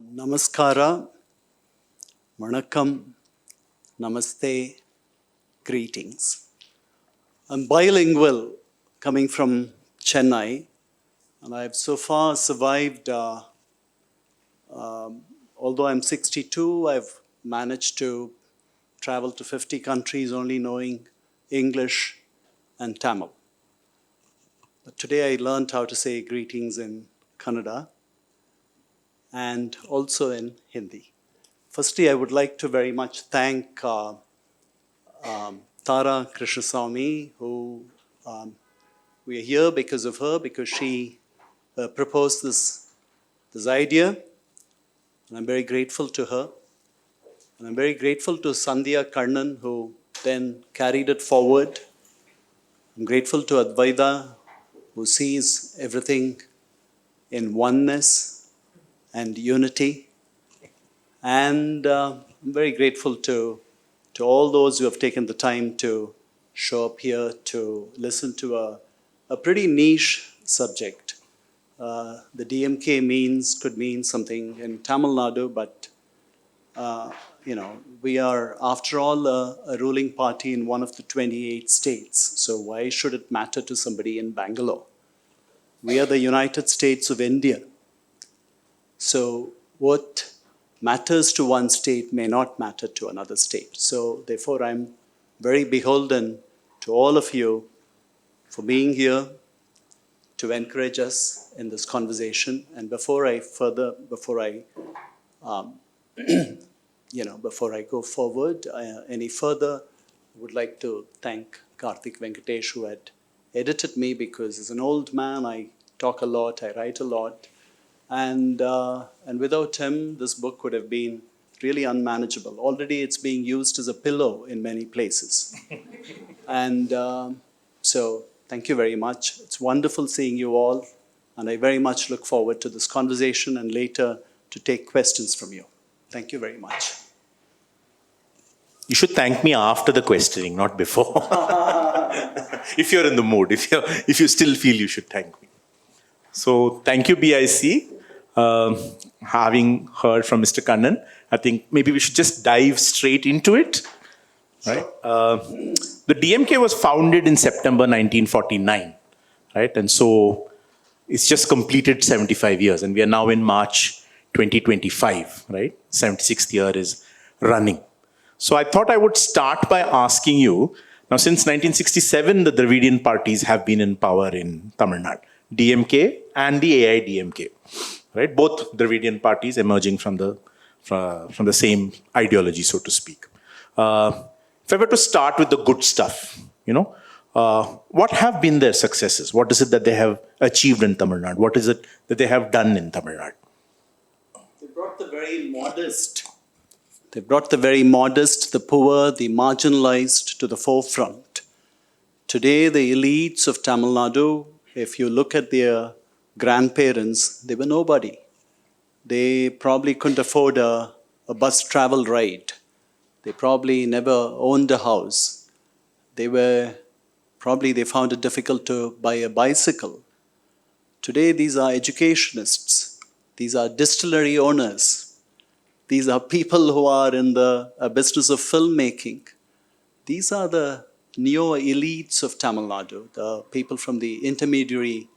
Namaskara, Vanakkam, Namaste, greetings. I'm bilingual coming from Chennai, and I've so far survived, although I'm 62, I've managed to travel to 50 countries only knowing English and Tamil. But today I learned how to say greetings in Kannada and also in Hindi. Firstly, I would like to very much thank Tara Krishnaswamy, who we are here because of her, because she proposed this idea. And I'm very grateful to her. And I'm very grateful to Sandhya Kannan, who then carried it forward. I'm grateful to Advaita, who sees everything in oneness and unity. And I'm very grateful to all those who have taken the time to show up here to listen to a pretty niche subject. The DMK could mean something in Tamil Nadu, but we are, after all, a ruling party in one of the 28 states. So why should it matter to somebody in Bangalore? We are the United States of India. So what matters to one state may not matter to another state. So therefore, I'm very beholden to all of you for being here to encourage us in this conversation. And before I go forward any further, I would like to thank Karthik Venkatesh, who had edited me, because as an old man, I talk a lot, I write a lot. And without him, this book would have been really unmanageable. Already it's being used as a pillow in many places. And so thank you very much. It's wonderful seeing you all. And I very much look forward to this conversation and later to take questions from you. Thank you very much. You should thank me after the questioning, not before. If you're in the mood, if you still feel you should thank me. So thank you, BIC. Having heard from Mr. Kannan, I think maybe we should just dive straight into it. Right? The DMK was founded in September 1949, right? And so it's just completed 75 years, and we are now in March 2025, right? 76th year is running. So I thought I would start by asking you, now since 1967, the Dravidian parties have been in power in Tamil Nadu, DMK and the AIDMK. Right, both Dravidian parties emerging from the same ideology, so to speak. If I were to start with the good stuff, what have been their successes? What is it that they have achieved in Tamil Nadu? What is it that they have done in Tamil Nadu? They brought the very modest, the poor, the marginalized to the forefront. Today, the elites of Tamil Nadu, if you look at their grandparents, they were nobody. They probably couldn't afford a bus travel ride. They probably never owned a house. They found it difficult to buy a bicycle. Today, these are educationists. These are distillery owners. These are people who are in the business of filmmaking. These are the neo-elites of Tamil Nadu, the people from the intermediary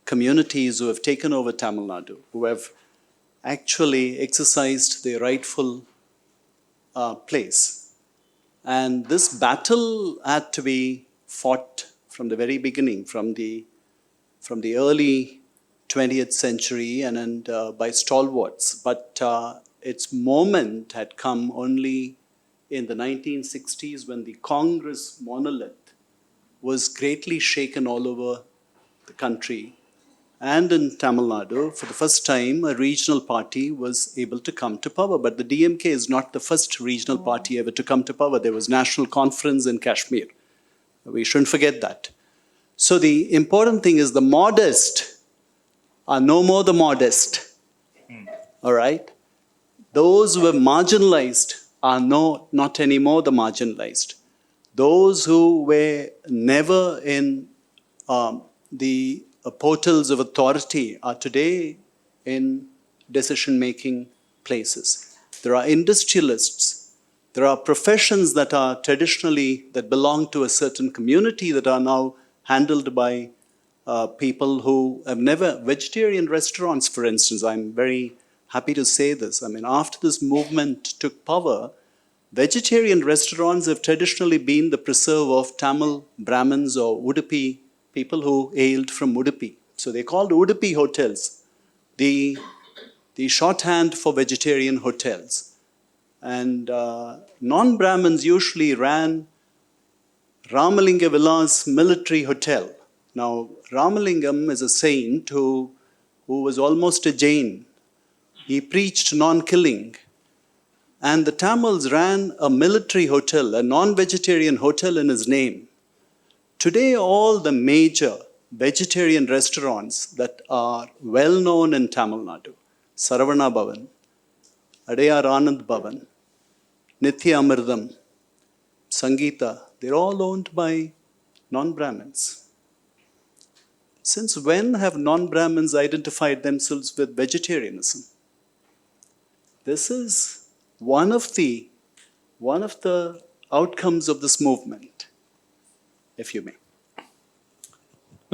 communities who have taken over Tamil Nadu, who have actually exercised their rightful place. And this battle had to be fought from the very beginning, from the early 20th century and by stalwarts. But its moment had come only in the 1960s, when the Congress monolith was greatly shaken all over the country. And in Tamil Nadu, for the first time, a regional party was able to come to power. But the DMK is not the first regional party ever to come to power. There was National Conference in Kashmir. We shouldn't forget that. So the important thing is the modest are no more the modest. All right? Those who were marginalized are not anymore the marginalized. Those who were never in the portals of authority are today in decision-making places. There are industrialists. There are professions that are traditionally, that belong to a certain community that are now handled by people who have never, vegetarian restaurants, for instance. I'm very happy to say this. I mean, after this movement took power, vegetarian restaurants have traditionally been the preserve of Tamil Brahmins or Udupi, people who hailed from Udupi. So they called Udupi hotels the shorthand for vegetarian hotels. And non-Brahmins usually ran Ramalinga Vilas Military Hotel. Now, Ramalingam is a saint who was almost a Jain. He preached non-killing. And the Tamils ran a military hotel, a non-vegetarian hotel in his name. Today, all the major vegetarian restaurants that are well known in Tamil Nadu, Saravana Bhavan, Adayar Anand Bhavan, Nithya Amritam, Sangeeta, they're all owned by non-Brahmins. Since when have non-Brahmins identified themselves with vegetarianism? This is one of the outcomes of this movement, if you may.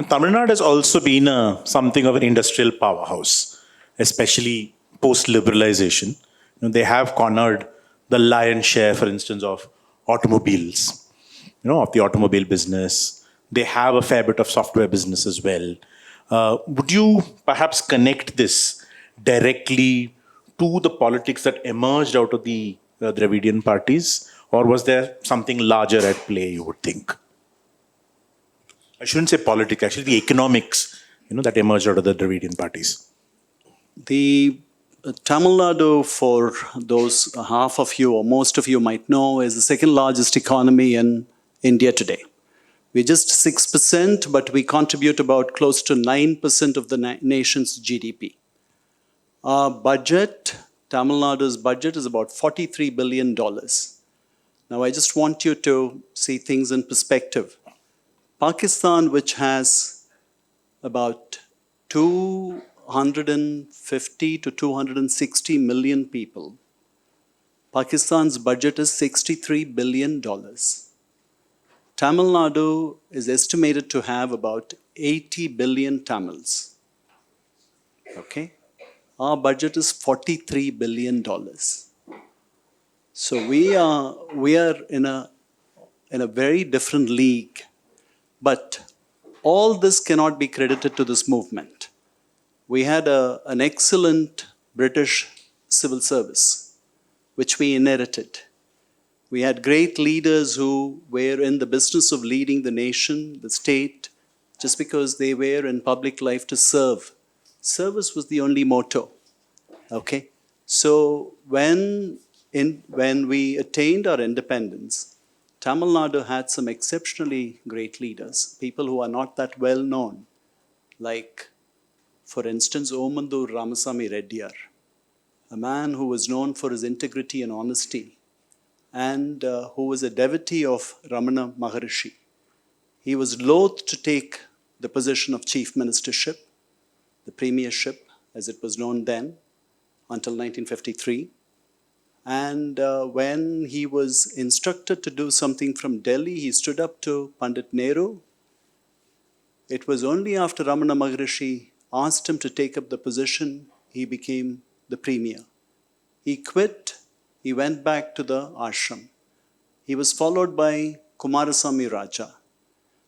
Tamil Nadu has also been something of an industrial powerhouse, especially post-liberalization. They have cornered the lion's share, for instance, of automobiles, of the automobile business. They have a fair bit of software business as well. Would you perhaps connect this directly to the politics that emerged out of the Dravidian parties, or was there something larger at play, you would think? I shouldn't say politics, actually the economics, that emerged out of the Dravidian parties. The Tamil Nadu, for those half of you or most of you might know, is the second largest economy in India today. We're just 6%, but we contribute about close to 9% of the nation's GDP. Our budget, Tamil Nadu's budget, is about $43 billion. Now, I just want you to see things in perspective. Pakistan, which has about 250 to 260 million people, Pakistan's budget is $63 billion. Tamil Nadu is estimated to have about 80 billion Tamils. Okay? Our budget is $43 billion. So we are in a very different league. But all this cannot be credited to this movement. We had an excellent British civil service, which we inherited. We had great leaders who were in the business of leading the nation, the state, just because they were in public life to serve. Service was the only motto. Okay? So when we attained our independence, Tamil Nadu had some exceptionally great leaders, people who are not that well known, like, for instance, Omandur Ramaswamy Reddiyar, a man who was known for his integrity and honesty, and who was a devotee of Ramana Maharishi. He was loath to take the position of chief ministership, the premiership, as it was known then, until 1953. And when he was instructed to do something from Delhi, he stood up to Pandit Nehru. It was only after Ramana Maharishi asked him to take up the position, he became the premier. He quit, he went back to the ashram. He was followed by Kumarasamy Raja.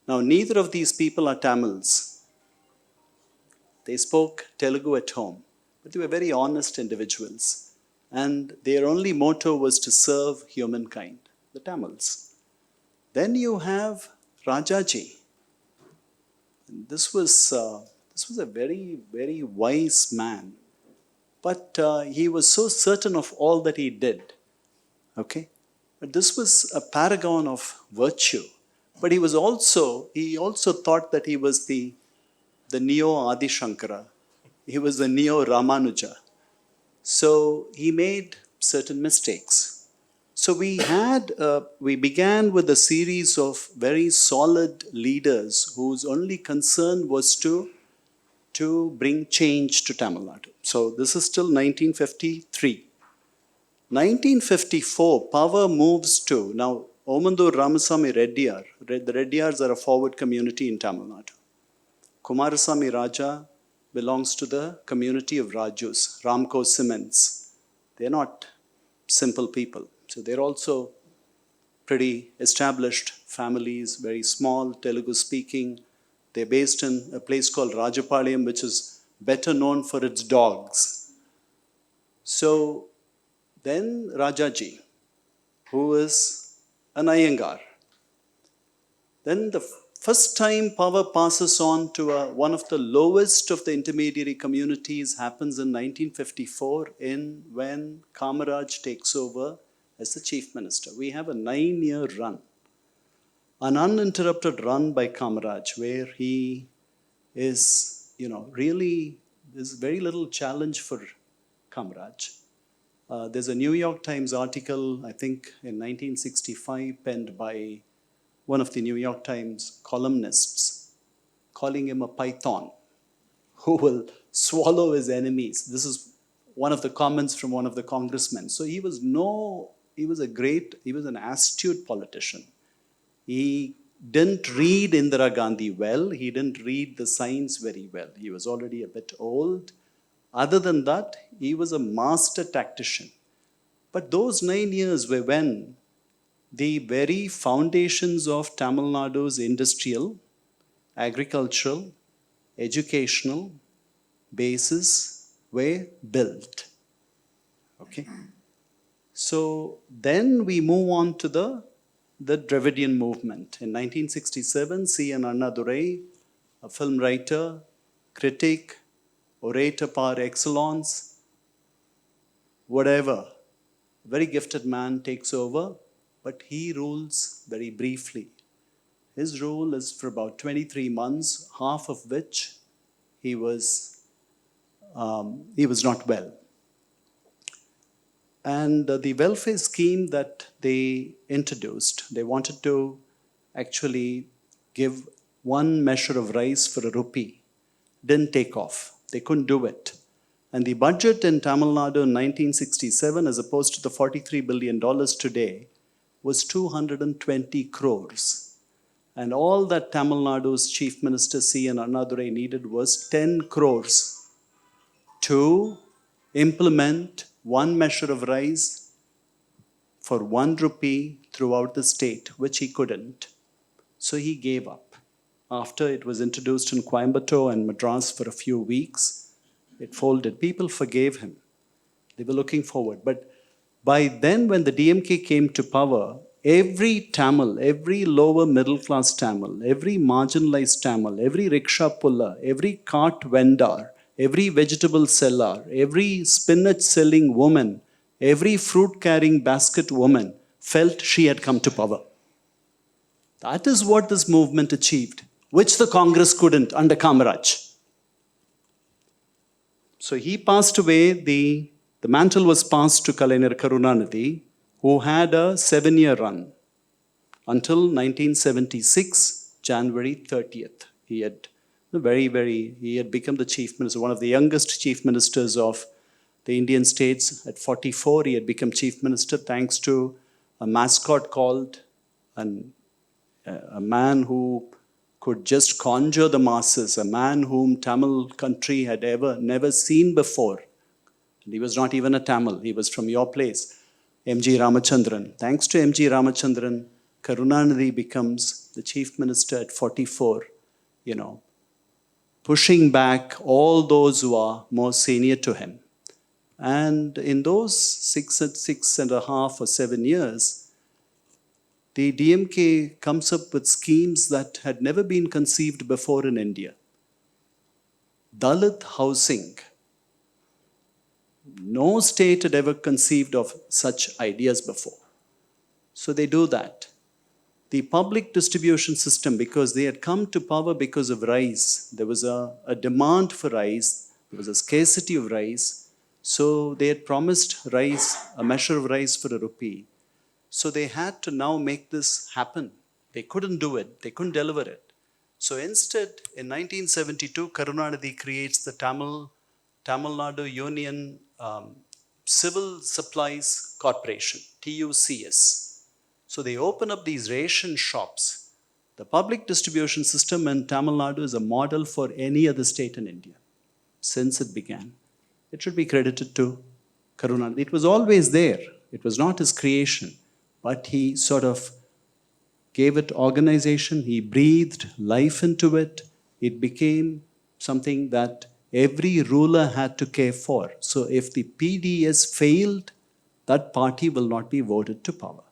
Now, neither of these people are Tamils. They spoke Telugu at home, but they were very honest individuals. And their only motto was to serve humankind, the Tamils. Then you have Rajaji. And this was a very, very wise man. But he was so certain of all that he did. Okay? But this was a paragon of virtue. But he also thought that he was the Neo Adi Shankara. He was the Neo Ramanuja. So he made certain mistakes. So we began with a series of very solid leaders whose only concern was to bring change to Tamil Nadu. So this is still 1953. 1954, power moves to, now Omandur Ramaswamy Reddiyar, the Reddiyars are a forward community in Tamil Nadu. Kumarasamy Raja belongs to the community of Rajus, Ramco Cements. They're not simple people. So they're also pretty established families, very small, Telugu speaking. They're based in a place called Rajapalayam, which is better known for its dogs. So then Rajaji, who is an Iyengar. Then the first time power passes on to one of the lowest of the intermediary communities happens in 1954 when Kamaraj takes over as the chief minister. We have a 9-year run, an uninterrupted run by Kamaraj, where he is, really, there's very little challenge for Kamaraj. There's a New York Times article, I think in 1965, penned by one of the New York Times columnists, calling him a python who will swallow his enemies. This is one of the comments from one of the congressmen. So he was an astute politician. He didn't read Indira Gandhi well. He didn't read the signs very well. He was already a bit old. Other than that, he was a master tactician. But those 9 years were when the very foundations of Tamil Nadu's industrial, agricultural, educational bases were built. Okay? So then we move on to the Dravidian movement. In 1967, C. N. Annadurai, a film writer, critic, orator par excellence, whatever, a very gifted man takes over, but he rules very briefly. His rule is for about 23 months, half of which he was not well. And the welfare scheme that they introduced, they wanted to actually give 1 measure of rice for a rupee. Didn't take off. They couldn't do it. And the budget in Tamil Nadu in 1967, as opposed to the $43 billion today, was 220 crores. And all that Tamil Nadu's Chief Minister C. N. Annadurai needed was 10 crores to implement 1 measure of rice for 1 rupee throughout the state, which he couldn't. So he gave up. After it was introduced in Coimbatore and Madras for a few weeks, it folded. People forgave him. They were looking forward. But by then, when the DMK came to power, every Tamil, every lower middle class Tamil, every marginalized Tamil, every rickshaw puller, every cart vendor, every vegetable seller, every spinach selling woman, every fruit carrying basket woman felt she had come to power. That is what this movement achieved, which the Congress couldn't under Kamaraj. So he passed away, the mantle was passed to Kalaignar Karunanidhi, who had a 7-year run until 1976, January 30th. He had become the chief minister, one of the youngest chief ministers of the Indian states. At 44, he had become chief minister thanks to a mascot called a man who could just conjure the masses, a man whom Tamil country had never seen before. And he was not even a Tamil, he was from your place, M.G. Ramachandran. Thanks to M.G. Ramachandran, Karunanidhi becomes the chief minister at 44, pushing back all those who are more senior to him. And in those 6.5 or 7 years, the DMK comes up with schemes that had never been conceived before in India. Dalit housing. No state had ever conceived of such ideas before. So they do that. The public distribution system, because they had come to power because of rice. There was a demand for rice. There was a scarcity of rice. So they had promised rice, a measure of rice for a rupee. So they had to now make this happen. They couldn't do it. They couldn't deliver it. So instead, in 1972, Karunanidhi creates the Tamil Nadu Union Civil Supplies Corporation, TUCS. So they open up these ration shops. The public distribution system in Tamil Nadu is a model for any other state in India since it began. It should be credited to Karunanidhi. It was always there. It was not his creation, but he sort of gave it organization. He breathed life into it. It became something that every ruler had to care for. So if the PDS failed, that party will not be voted to power.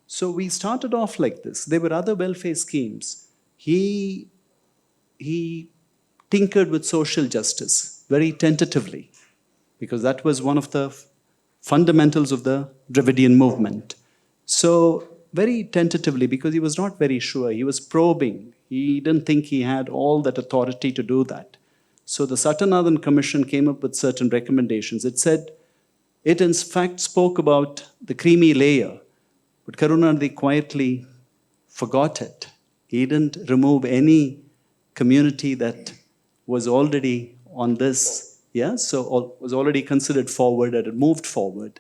So we started off like this. There were other welfare schemes. He tinkered with social justice very tentatively, because that was one of the fundamentals of the Dravidian movement. So very tentatively, because he was not very sure. He was probing. He didn't think he had all that authority to do that. So the Satyanathan Commission came up with certain recommendations. It said, it in fact spoke about the creamy layer, but Karunanidhi quietly forgot it. He didn't remove any community that was already on this, so was already considered forward and had moved forward.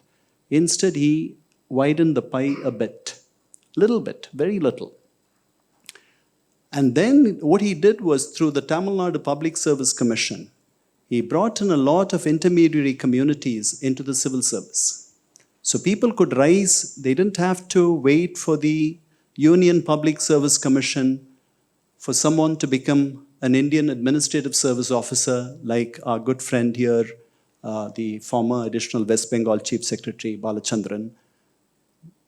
Instead, he widened the pie a bit, little bit, very little. And then what he did was, through the Tamil Nadu Public Service Commission, he brought in a lot of intermediary communities into the civil service. So people could rise. They didn't have to wait for the Union Public Service Commission for someone to become an Indian Administrative Service Officer, like our good friend here, the former additional West Bengal Chief Secretary, Ramachandran,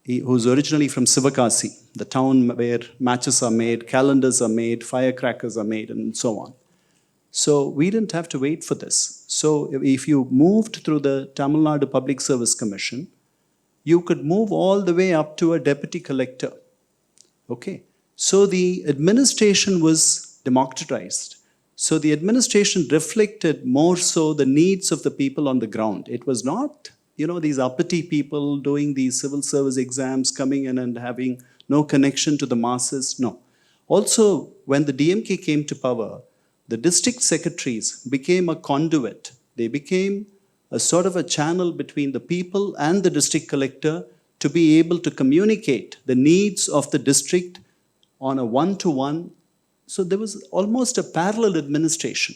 who's originally from Sivakasi, the town where matches are made, calendars are made, firecrackers are made, and so on. So we didn't have to wait for this. So if you moved through the Tamil Nadu Public Service Commission, you could move all the way up to a deputy collector. Okay. So the administration was democratized. So the administration reflected more so the needs of the people on the ground. It was not, these uppity people doing these civil service exams, coming in and having no connection to the masses. No. Also, when the DMK came to power, the district secretaries became a conduit. They became a sort of a channel between the people and the district collector to be able to communicate the needs of the district on a one-to-one. So there was almost a parallel administration.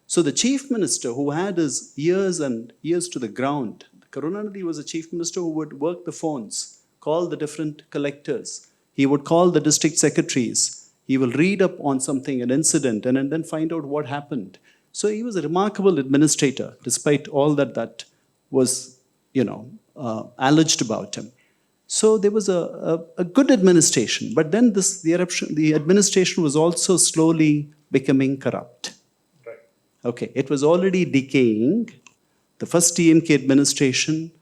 So the chief minister, who had his ears and ears to the ground, Karunanidhi was a chief minister who would work the phones, call the different collectors. He would call the district secretaries. He will read up on something, an incident, and then find out what happened. So he was a remarkable administrator, despite all that was, alleged about him. So there was a good administration, but then the administration was also slowly becoming corrupt. Right. Okay, it was already decaying. The first DMK administration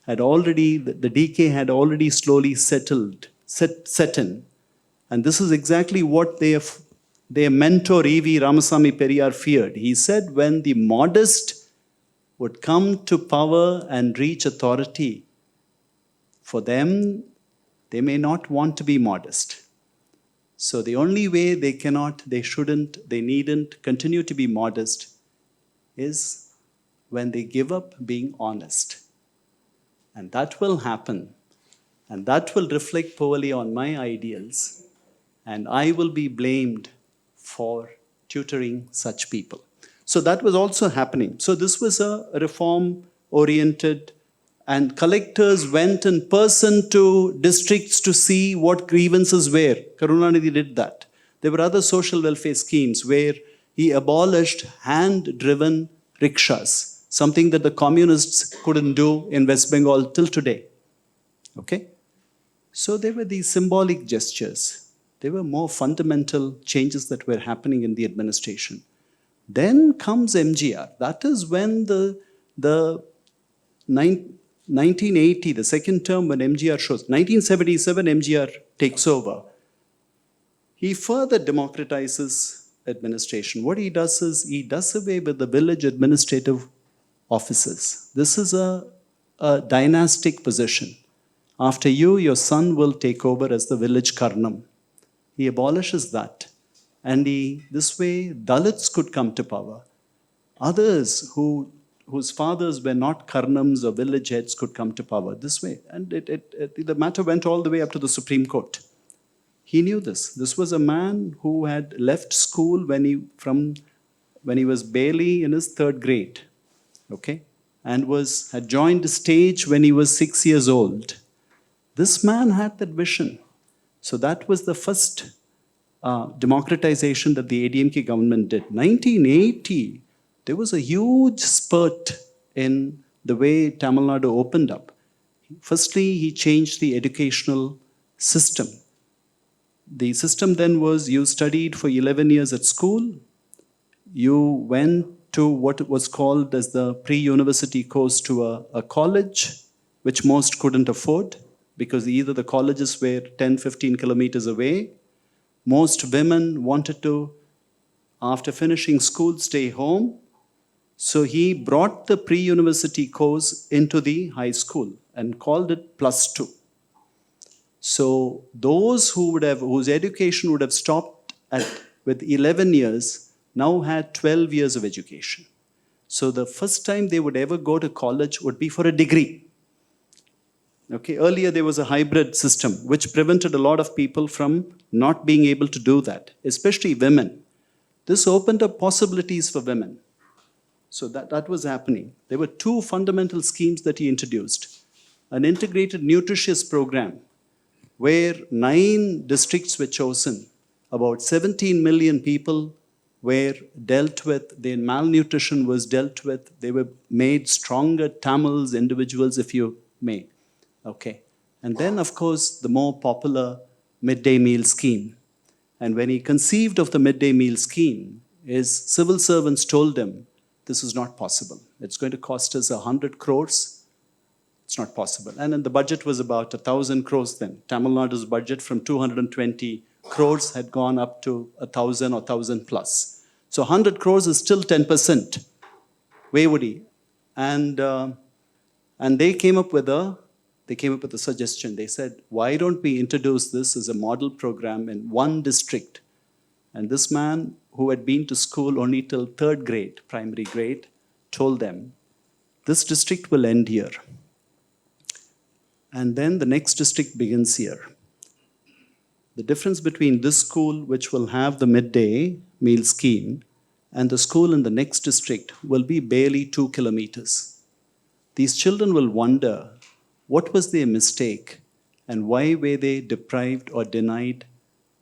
had already, the decay had already slowly set in. And this is exactly what their mentor E.V. Ramaswamy Periyar feared. He said, when the modest would come to power and reach authority, for them, they may not want to be modest. So the only way they needn't continue to be modest is when they give up being honest. And that will happen. And that will reflect poorly on my ideals. And I will be blamed for tutoring such people. So that was also happening. So this was a reform-oriented, and collectors went in person to districts to see what grievances were. Karunanidhi did that. There were other social welfare schemes where he abolished hand-driven rickshaws, something that the communists couldn't do in West Bengal till today. Okay? So there were these symbolic gestures. There were more fundamental changes that were happening in the administration. Then comes MGR. That is when the 1980, the second term when MGR shows, 1977 MGR takes over. He further democratizes administration. What he does is, he does away with the village administrative offices. This is a dynastic position. After you, your son will take over as the village Karnam. He abolishes that. And this way, Dalits could come to power. Others who whose fathers were not Karnams or village heads could come to power this way. And the matter went all the way up to the Supreme Court. He knew this. This was a man who had left school when he was barely in his third grade, okay, and had joined the stage when he was 6 years old. This man had that vision. So that was the first democratization that the ADMK government did. 1980, there was a huge spurt in the way Tamil Nadu opened up. Firstly, he changed the educational system. The system then was you studied for 11 years at school, you went to what was called as the pre-university course to a college, which most couldn't afford, because either the colleges were 10, 15 kilometers away. Most women wanted to, after finishing school, stay home. So he brought the pre-university course into the high school and called it +2. So those whose education would have stopped with 11 years now had 12 years of education. So the first time they would ever go to college would be for a degree. Okay, earlier there was a hybrid system which prevented a lot of people from not being able to do that, especially women. This opened up possibilities for women. So that was happening. There were two fundamental schemes that he introduced. An integrated nutritious program where 9 districts were chosen. About 17 million people were dealt with, their malnutrition was dealt with. They were made stronger Tamils, individuals, if you may. Okay. And then, of course, the more popular midday meal scheme. And when he conceived of the midday meal scheme, his civil servants told him, this is not possible. It's going to cost us 100 crores. It's not possible. And then the budget was about 1,000 crores then. Tamil Nadu's budget from 220 crores had gone up to 1,000 or 1,000 plus. So 100 crores is still 10%. Where would he? And they came up with a suggestion. They said, why don't we introduce this as a model program in one district? And this man, who had been to school only till 3rd grade, primary grade, told them, this district will end here. And then the next district begins here. The difference between this school, which will have the midday meal scheme, and the school in the next district will be barely 2 kilometers. These children will wonder, what was their mistake and why were they deprived or denied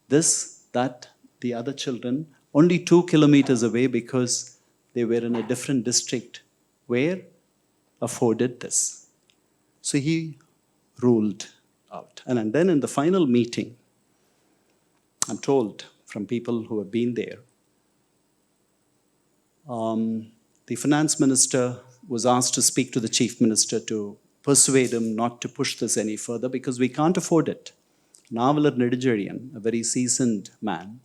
this, that, the other children, only 2 kilometers away because they were in a different district where afforded this. So he ruled out. And then in the final meeting, I'm told from people who have been there, the finance minister was asked to speak to the chief minister to persuade him not to push this any further because we can't afford it. Navalar Nedijarian, a very seasoned man,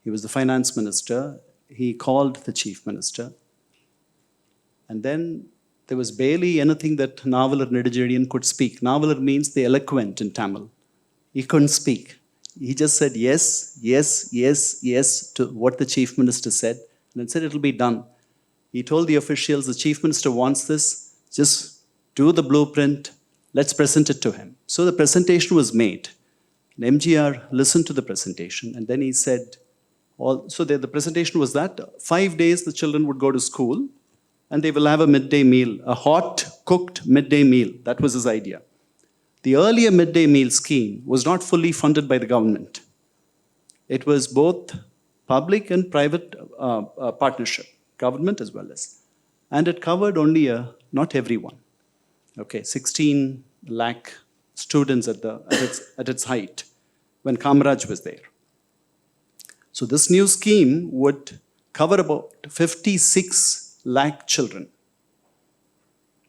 he was the finance minister, he called the chief minister, and then there was barely anything that Navalar Nedijarian could speak. Navalar means the eloquent in Tamil. He couldn't speak. He just said yes, yes, yes, yes to what the chief minister said, and then said it'll be done. He told the officials, the chief minister wants this, just do the blueprint, let's present it to him. So the presentation was made. And MGR listened to the presentation, and then he said, the presentation was that 5 days the children would go to school, and they will have a midday meal, a hot, cooked midday meal. That was his idea. The earlier midday meal scheme was not fully funded by the government. It was both public and private partnership, government as well as. And it covered only not everyone. Okay, 16 lakh students at its height when Kamaraj was there. So this new scheme would cover about 56 lakh children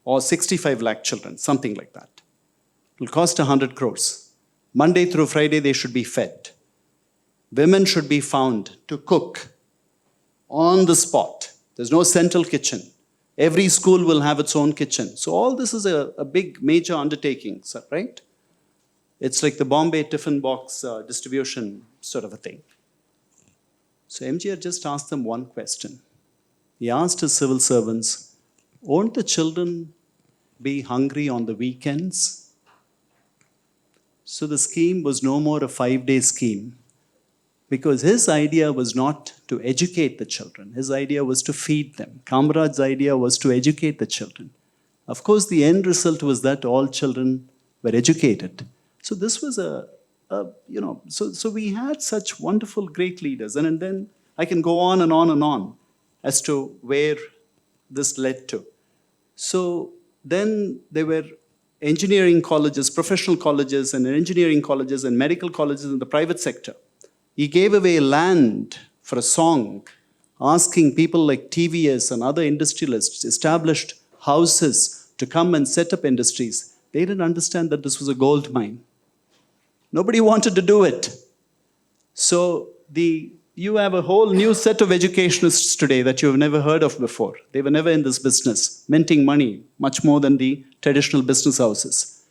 or 65 lakh children, something like that. It will cost 100 crores. Monday through Friday, they should be fed. Women should be found to cook on the spot. There's no central kitchen. Every school will have its own kitchen. So all this is a big, major undertaking, right? It's like the Bombay tiffin box distribution sort of a thing. So MGR just asked them one question. He asked his civil servants, won't the children be hungry on the weekends? So the scheme was no more a 5-day scheme, because his idea was not to educate the children. His idea was to feed them. Kamrad's idea was to educate the children. Of course, the end result was that all children were educated. So this was so we had such wonderful, great leaders. And then I can go on and on and on as to where this led to. So then there were engineering colleges, professional colleges, and engineering colleges and medical colleges in the private sector. He gave away land for a song, asking people like TVS and other industrialists, established houses to come and set up industries. They didn't understand that this was a gold mine. Nobody wanted to do it. So you have a whole new set of educationists today that you have never heard of before. They were never in this business, minting money much more than the traditional business houses.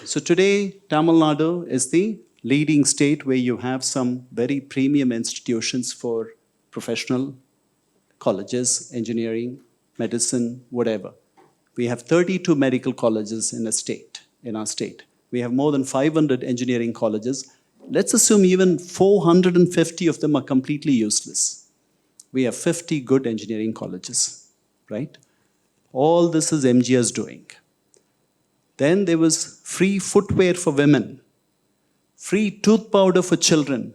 So today, Tamil Nadu is the leading state where you have some very premium institutions for professional colleges, engineering, medicine, whatever. We have 32 medical colleges in our state. We have more than 500 engineering colleges. Let's assume even 450 of them are completely useless. We have 50 good engineering colleges, right? All this is MGR's doing. Then there was free footwear for women, free tooth powder for children,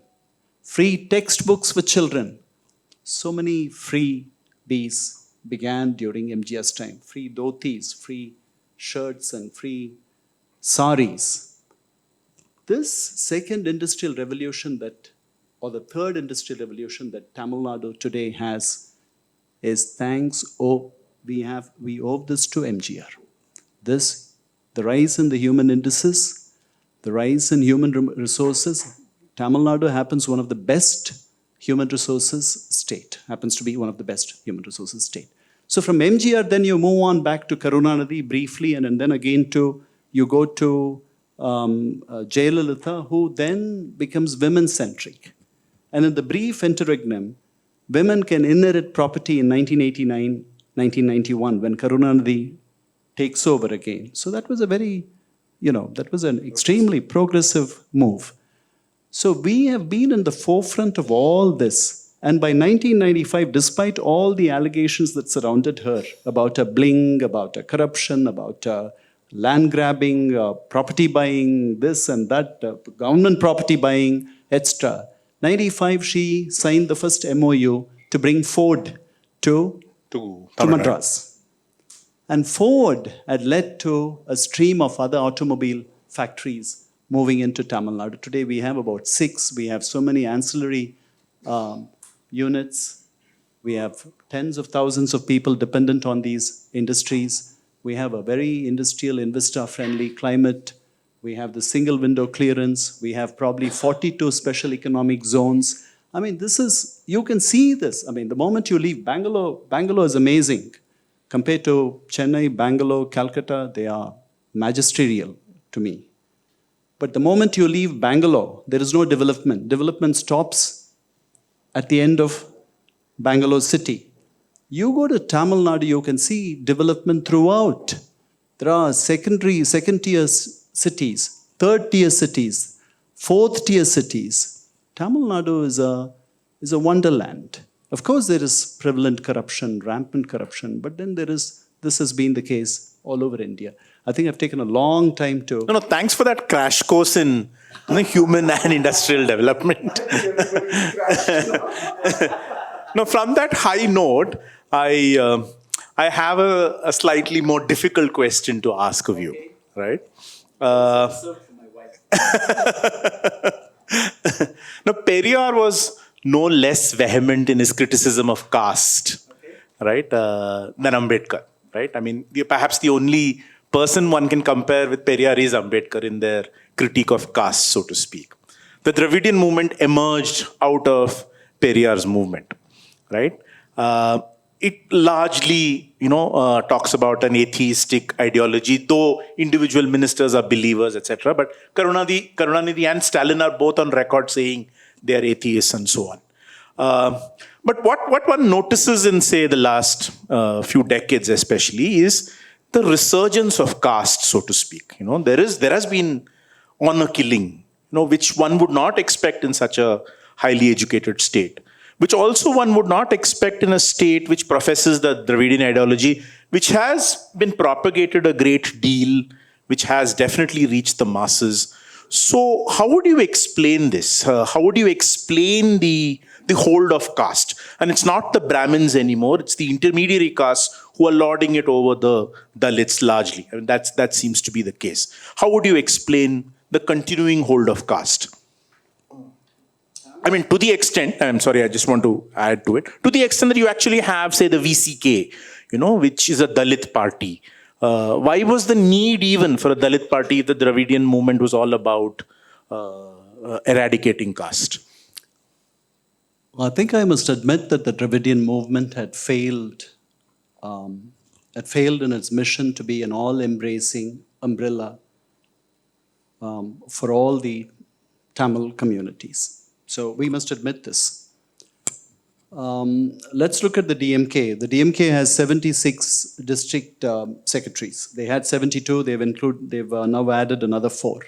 free textbooks for children. So many freebies began during MGR's time. Free dhotis, free shirts, and free saris. This second industrial revolution or the third industrial revolution that Tamil Nadu today has is we owe this to MGR. The rise in the human indices, the rise in human resources. Tamil Nadu happens one of the best human resources state, happens to be one of the best human resources state. So from MGR, then you move on back to Karunanidhi briefly, and then again you go to Jayalalitha, who then becomes women-centric. And in the brief interregnum, women can inherit property in 1989, 1991, when Karunanidhi takes over again. So that was that was an extremely progressive move. So we have been in the forefront of all this. And by 1995, despite all the allegations that surrounded her about a bling, about a corruption, about land grabbing, property buying, this and that, government property buying, etc. 95, she signed the first MOU to bring Ford to Madras. And Ford had led to a stream of other automobile factories moving into Tamil Nadu. Today we have about 6. We have so many ancillary units. We have tens of thousands of people dependent on these industries. We have a very industrial, investor-friendly climate. We have the single window clearance. We have probably 42 special economic zones. I mean, you can see this. I mean, the moment you leave Bangalore is amazing. Compared to Chennai, Bangalore, Calcutta, they are magisterial to me. But the moment you leave Bangalore, there is no development. Development stops at the end of Bangalore city. You go to Tamil Nadu, you can see development throughout. There are second-tier cities, third-tier cities, fourth-tier cities. Tamil Nadu is a wonderland. Of course, there is prevalent corruption, rampant corruption, but then this has been the case all over India. I think I've taken a long time to... No, thanks for that crash course in human and industrial development. Now, from that high note, I have a slightly more difficult question to ask of you, right? Now, Periyar was no less vehement in his criticism of caste, right, than Ambedkar, right? I mean, perhaps the only person one can compare with Periyar is Ambedkar in their critique of caste, so to speak. The Dravidian movement emerged out of Periyar's movement, right? It largely, talks about an atheistic ideology, though individual ministers are believers, etc. But Karunanidhi and Stalin are both on record saying they are atheists and so on. But what one notices in, say, the last few decades especially is the resurgence of caste, so to speak. There has been honor killing, which one would not expect in such a highly educated state, which also one would not expect in a state which professes the Dravidian ideology, which has been propagated a great deal, which has definitely reached the masses. So how would you explain this? How would you explain the hold of caste? And it's not the Brahmins anymore, it's the intermediary castes who are lording it over the Dalits largely. I mean, that seems to be the case. How would you explain the continuing hold of caste? I mean, to the extent, I'm sorry, I just want to add to it, to the extent that you actually have, say, the VCK, which is a Dalit party. Why was the need even for a Dalit party if the Dravidian movement was all about eradicating caste? I think I must admit that the Dravidian movement had failed in its mission to be an all-embracing umbrella for all the Tamil communities. So we must admit this. Let's look at the DMK. The DMK has 76 district secretaries. They had 72. They've now added another 4.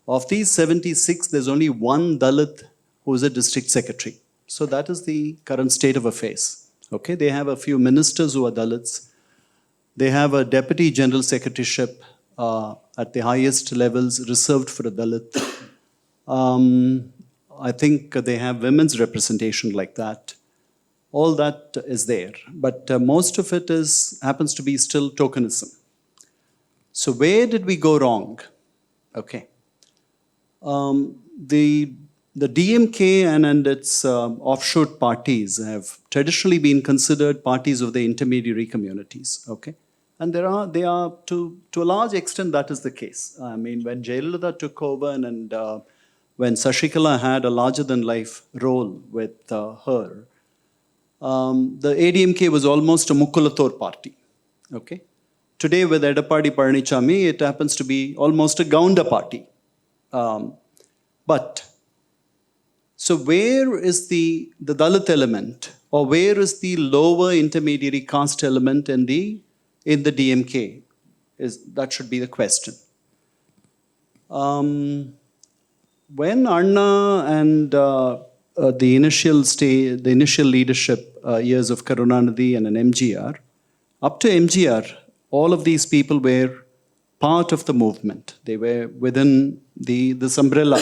Of these 76, there's only one Dalit who is a district secretary. So that is the current state of affairs. Okay, they have a few ministers who are Dalits. They have a deputy general secretaryship at the highest levels reserved for a Dalit. I think they have women's representation like that. All that is there, but most of it happens to be still tokenism. So where did we go wrong? Okay. The DMK and its offshoot parties have traditionally been considered parties of the intermediary communities. Okay, and they are to a large extent that is the case. I mean, when Jayalalitha took over and when Sashikala had a larger-than-life role with her, the ADMK was almost a Mukkulathor party. Okay, today with Edappadi Palanichami, it happens to be almost a Gaunda party. So where is the Dalit element, or where is the lower intermediary caste element in the DMK? That should be the question. When Anna and the initial leadership years of Karunanidhi and an MGR, up to MGR, all of these people were part of the movement. They were within this umbrella,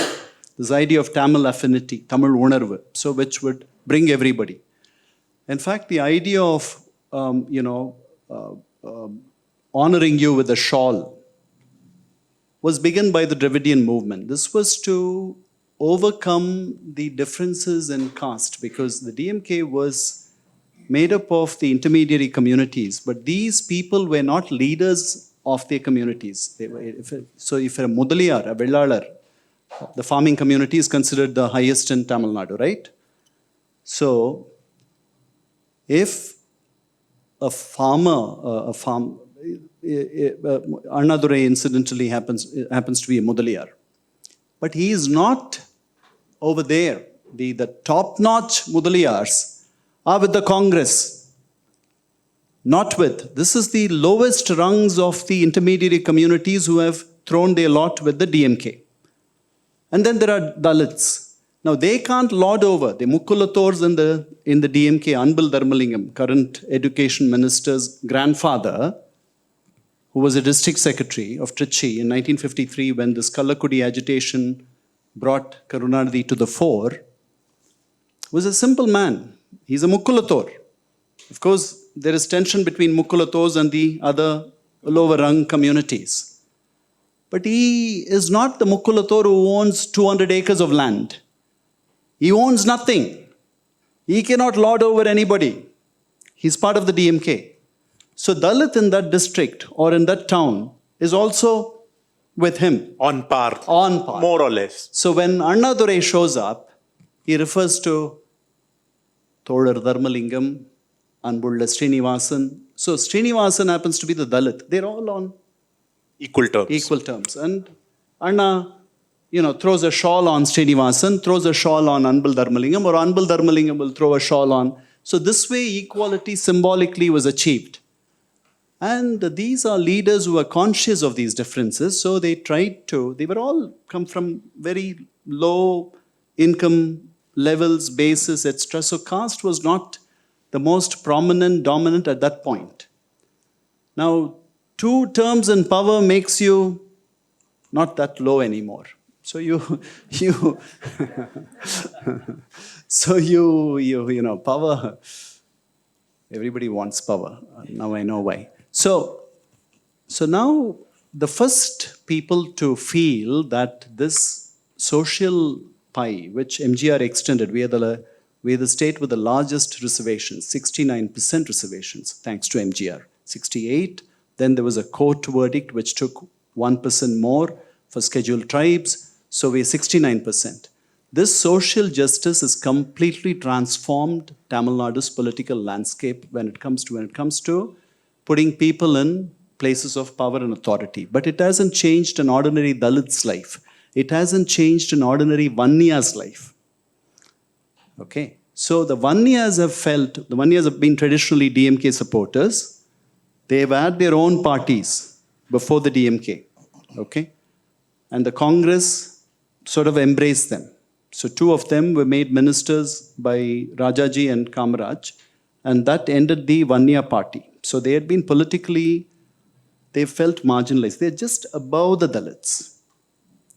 this idea of Tamil affinity, Tamil Unarvu, so which would bring everybody. In fact, the idea of honoring you with a shawl was begun by the Dravidian movement. This was to overcome the differences in caste, because the DMK was made up of the intermediary communities, but these people were not leaders of their communities. If you're a Mudaliyar, a Vellalar, the farming community is considered the highest in Tamil Nadu, right? So, if a farmer, Annadurai incidentally happens to be a Mudaliyar, but he is not over there. The top-notch Mudaliyars are with the Congress, not with. This is the lowest rungs of the intermediary communities who have thrown their lot with the DMK. And then there are Dalits. Now they can't lord over. The Mukkulathors in the DMK, Anbil Dharmalingam, current education minister's grandfather, who was a district secretary of Trichy in 1953 when this Kallakudi agitation brought Karunanidhi to the fore, was a simple man. He's a Mukkulathor. Of course, there is tension between Mukkulathors and the other lower rung communities. But he is not the Mukkulathor who owns 200 acres of land. He owns nothing. He cannot lord over anybody. He's part of the DMK. So Dalit in that district or in that town is also with him. On par. On par. More or less. So when Annadurai shows up, he refers to Tholar Dharmalingam, Anbulla Srinivasan. So Srinivasan happens to be the Dalit. They're all on equal terms. And Anna throws a shawl on Srinivasan, throws a shawl on Anbal Dharmalingam, or Anbal Dharmalingam will throw a shawl on. So this way equality symbolically was achieved. And these are leaders who are conscious of these differences. So they were all come from very low income levels, bases, etc. So caste was not the most prominent, dominant at that point. Now, 2 terms in power makes you not that low anymore. So power, everybody wants power. Now I know why. So now the first people to feel that this social pie, which MGR extended, we are the state with the largest reservations, 69% reservations, thanks to MGR. 68, then there was a court verdict which took 1% more for scheduled tribes. So we're 69%. This social justice has completely transformed Tamil Nadu's political landscape when it comes to putting people in places of power and authority. But it hasn't changed an ordinary Dalit's life. It hasn't changed an ordinary Vanniya's life. Okay. So the Vanniyas have been traditionally DMK supporters. They've had their own parties before the DMK. Okay. And the Congress sort of embraced them. So 2 of them were made ministers by Rajaji and Kamaraj, and that ended the Vanniya party. So they had been politically, they felt marginalized. They're just above the Dalits.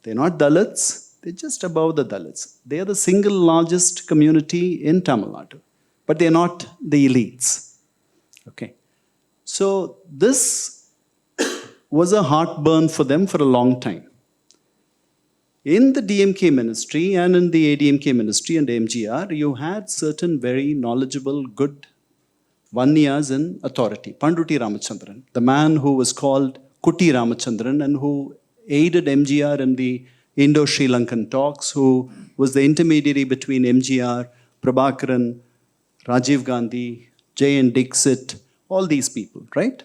They're not Dalits, they're just above the Dalits. They are the single largest community in Tamil Nadu, but they're not the elites. Okay. So this was a heartburn for them for a long time. In the DMK ministry and in the ADMK ministry and MGR, you had certain very knowledgeable, good Vanniyas in authority. Panduti Ramachandran, the man who was called Kuti Ramachandran and who aided MGR in the Indo-Sri Lankan talks, who was the intermediary between MGR, Prabhakaran, Rajiv Gandhi, J.N. Dixit, all these people, right?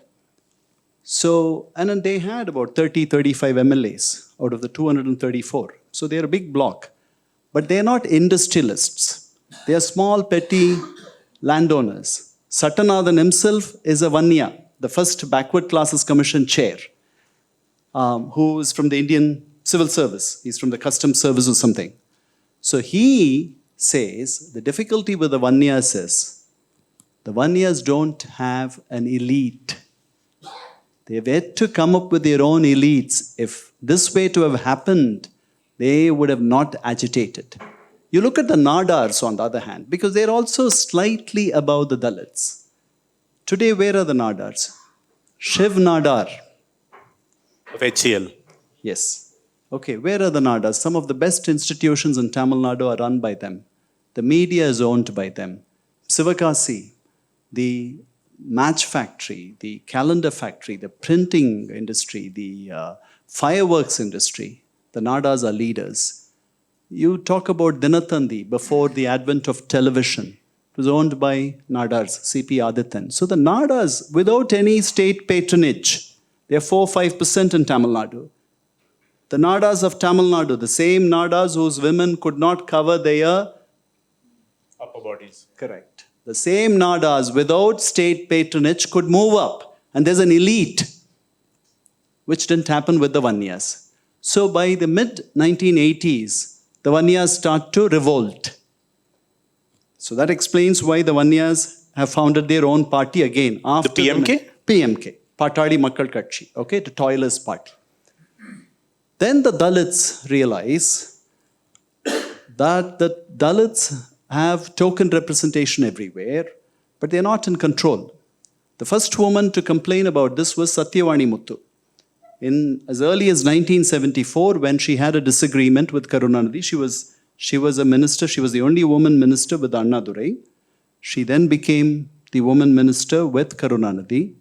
So, and then they had about 35 MLAs out of the 234. So they're a big block. But they're not industrialists. They are small, petty landowners. Satyanathan himself is a Vanniya, the first Backward Classes Commission chair, who is from the Indian Civil Service. He's from the Customs Service or something. So he says the difficulty with the Vanniyas is the Vanniyas don't have an elite. They've yet to come up with their own elites. If this were to have happened, they would have not agitated. You look at the Nadars on the other hand, because they're also slightly above the Dalits. Today, where are the Nadars? Shiv Nadar. Of HCL. Yes. Okay, where are the Nadars? Some of the best institutions in Tamil Nadu are run by them. The media is owned by them. Sivakasi, the match factory, the calendar factory, the printing industry, the fireworks industry, the Nadars are leaders. You talk about Dinatandi before the advent of television. It was owned by Nadars, C.P. Adityan. So the Nadars, without any state patronage, they are 4-5% in Tamil Nadu. The Nadars of Tamil Nadu, the same Nadars whose women could not cover their upper bodies. Correct. The same Nadars without state patronage could move up. And there's an elite, which didn't happen with the Vanniyas. So by the mid-1980s, the Vanniyas start to revolt. So that explains why the Vanniyas have founded their own party again. After the PMK? PMK, Patadi Makkal Katchi, okay, the toilers party. Then the Dalits realize that the Dalits have token representation everywhere, but they're not in control. The first woman to complain about this was Satyavani Muthu. In as early as 1974, when she had a disagreement with Karunanidhi, she was a minister, she was the only woman minister with Annadurai. She then became the woman minister with Karunanidhi.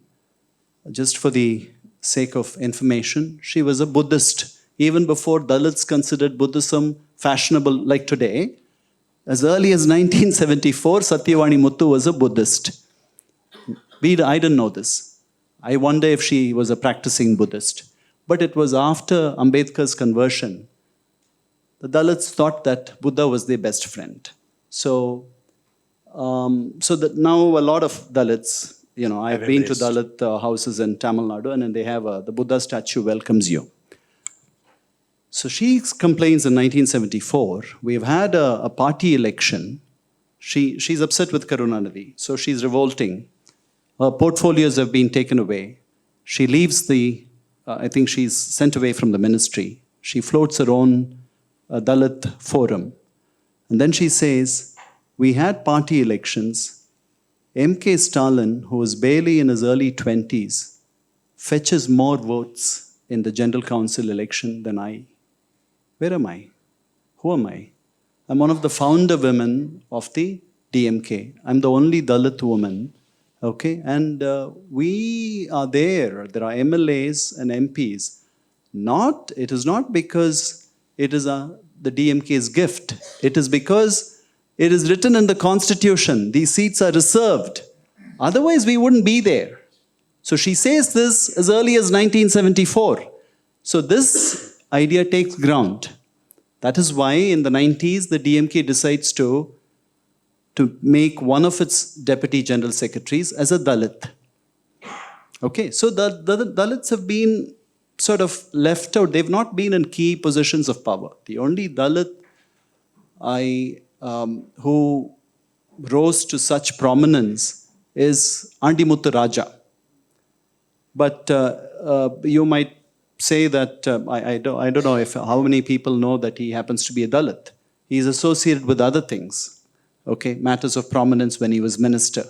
Just for the sake of information, she was a Buddhist. Even before Dalits considered Buddhism fashionable like today, as early as 1974, Satyavani Muthu was a Buddhist. I didn't know this. I wonder if she was a practicing Buddhist. But it was after Ambedkar's conversion the Dalits thought that Buddha was their best friend. So, so that now a lot of Dalits, I've been to Dalit houses in Tamil Nadu, and then they have the Buddha statue welcomes you. So she complains in 1974, we've had a party election. She's upset with Karunanidhi, so she's revolting. Her portfolios have been taken away. She leaves I think she's sent away from the ministry. She floats her own Dalit forum. And then she says, we had party elections. MK Stalin, who was barely in his early 20s, fetches more votes in the General Council election than I. Where am I? Who am I? I'm one of the founder women of the DMK. I'm the only Dalit woman. Okay, and we are there. There are MLAs and MPs. It is not because it is the DMK's gift. It is because it is written in the Constitution. These seats are reserved. Otherwise, we wouldn't be there. So she says this as early as 1974. So this idea takes ground. That is why in the 90s, the DMK decides to make one of its deputy general secretaries as a Dalit. Okay, so the Dalits have been sort of left out. They've not been in key positions of power. The only Dalit who rose to such prominence is Andimuthu Raja. But you might say that, I don't know how many people know that he happens to be a Dalit. He's associated with other things. Okay, matters of prominence when he was minister.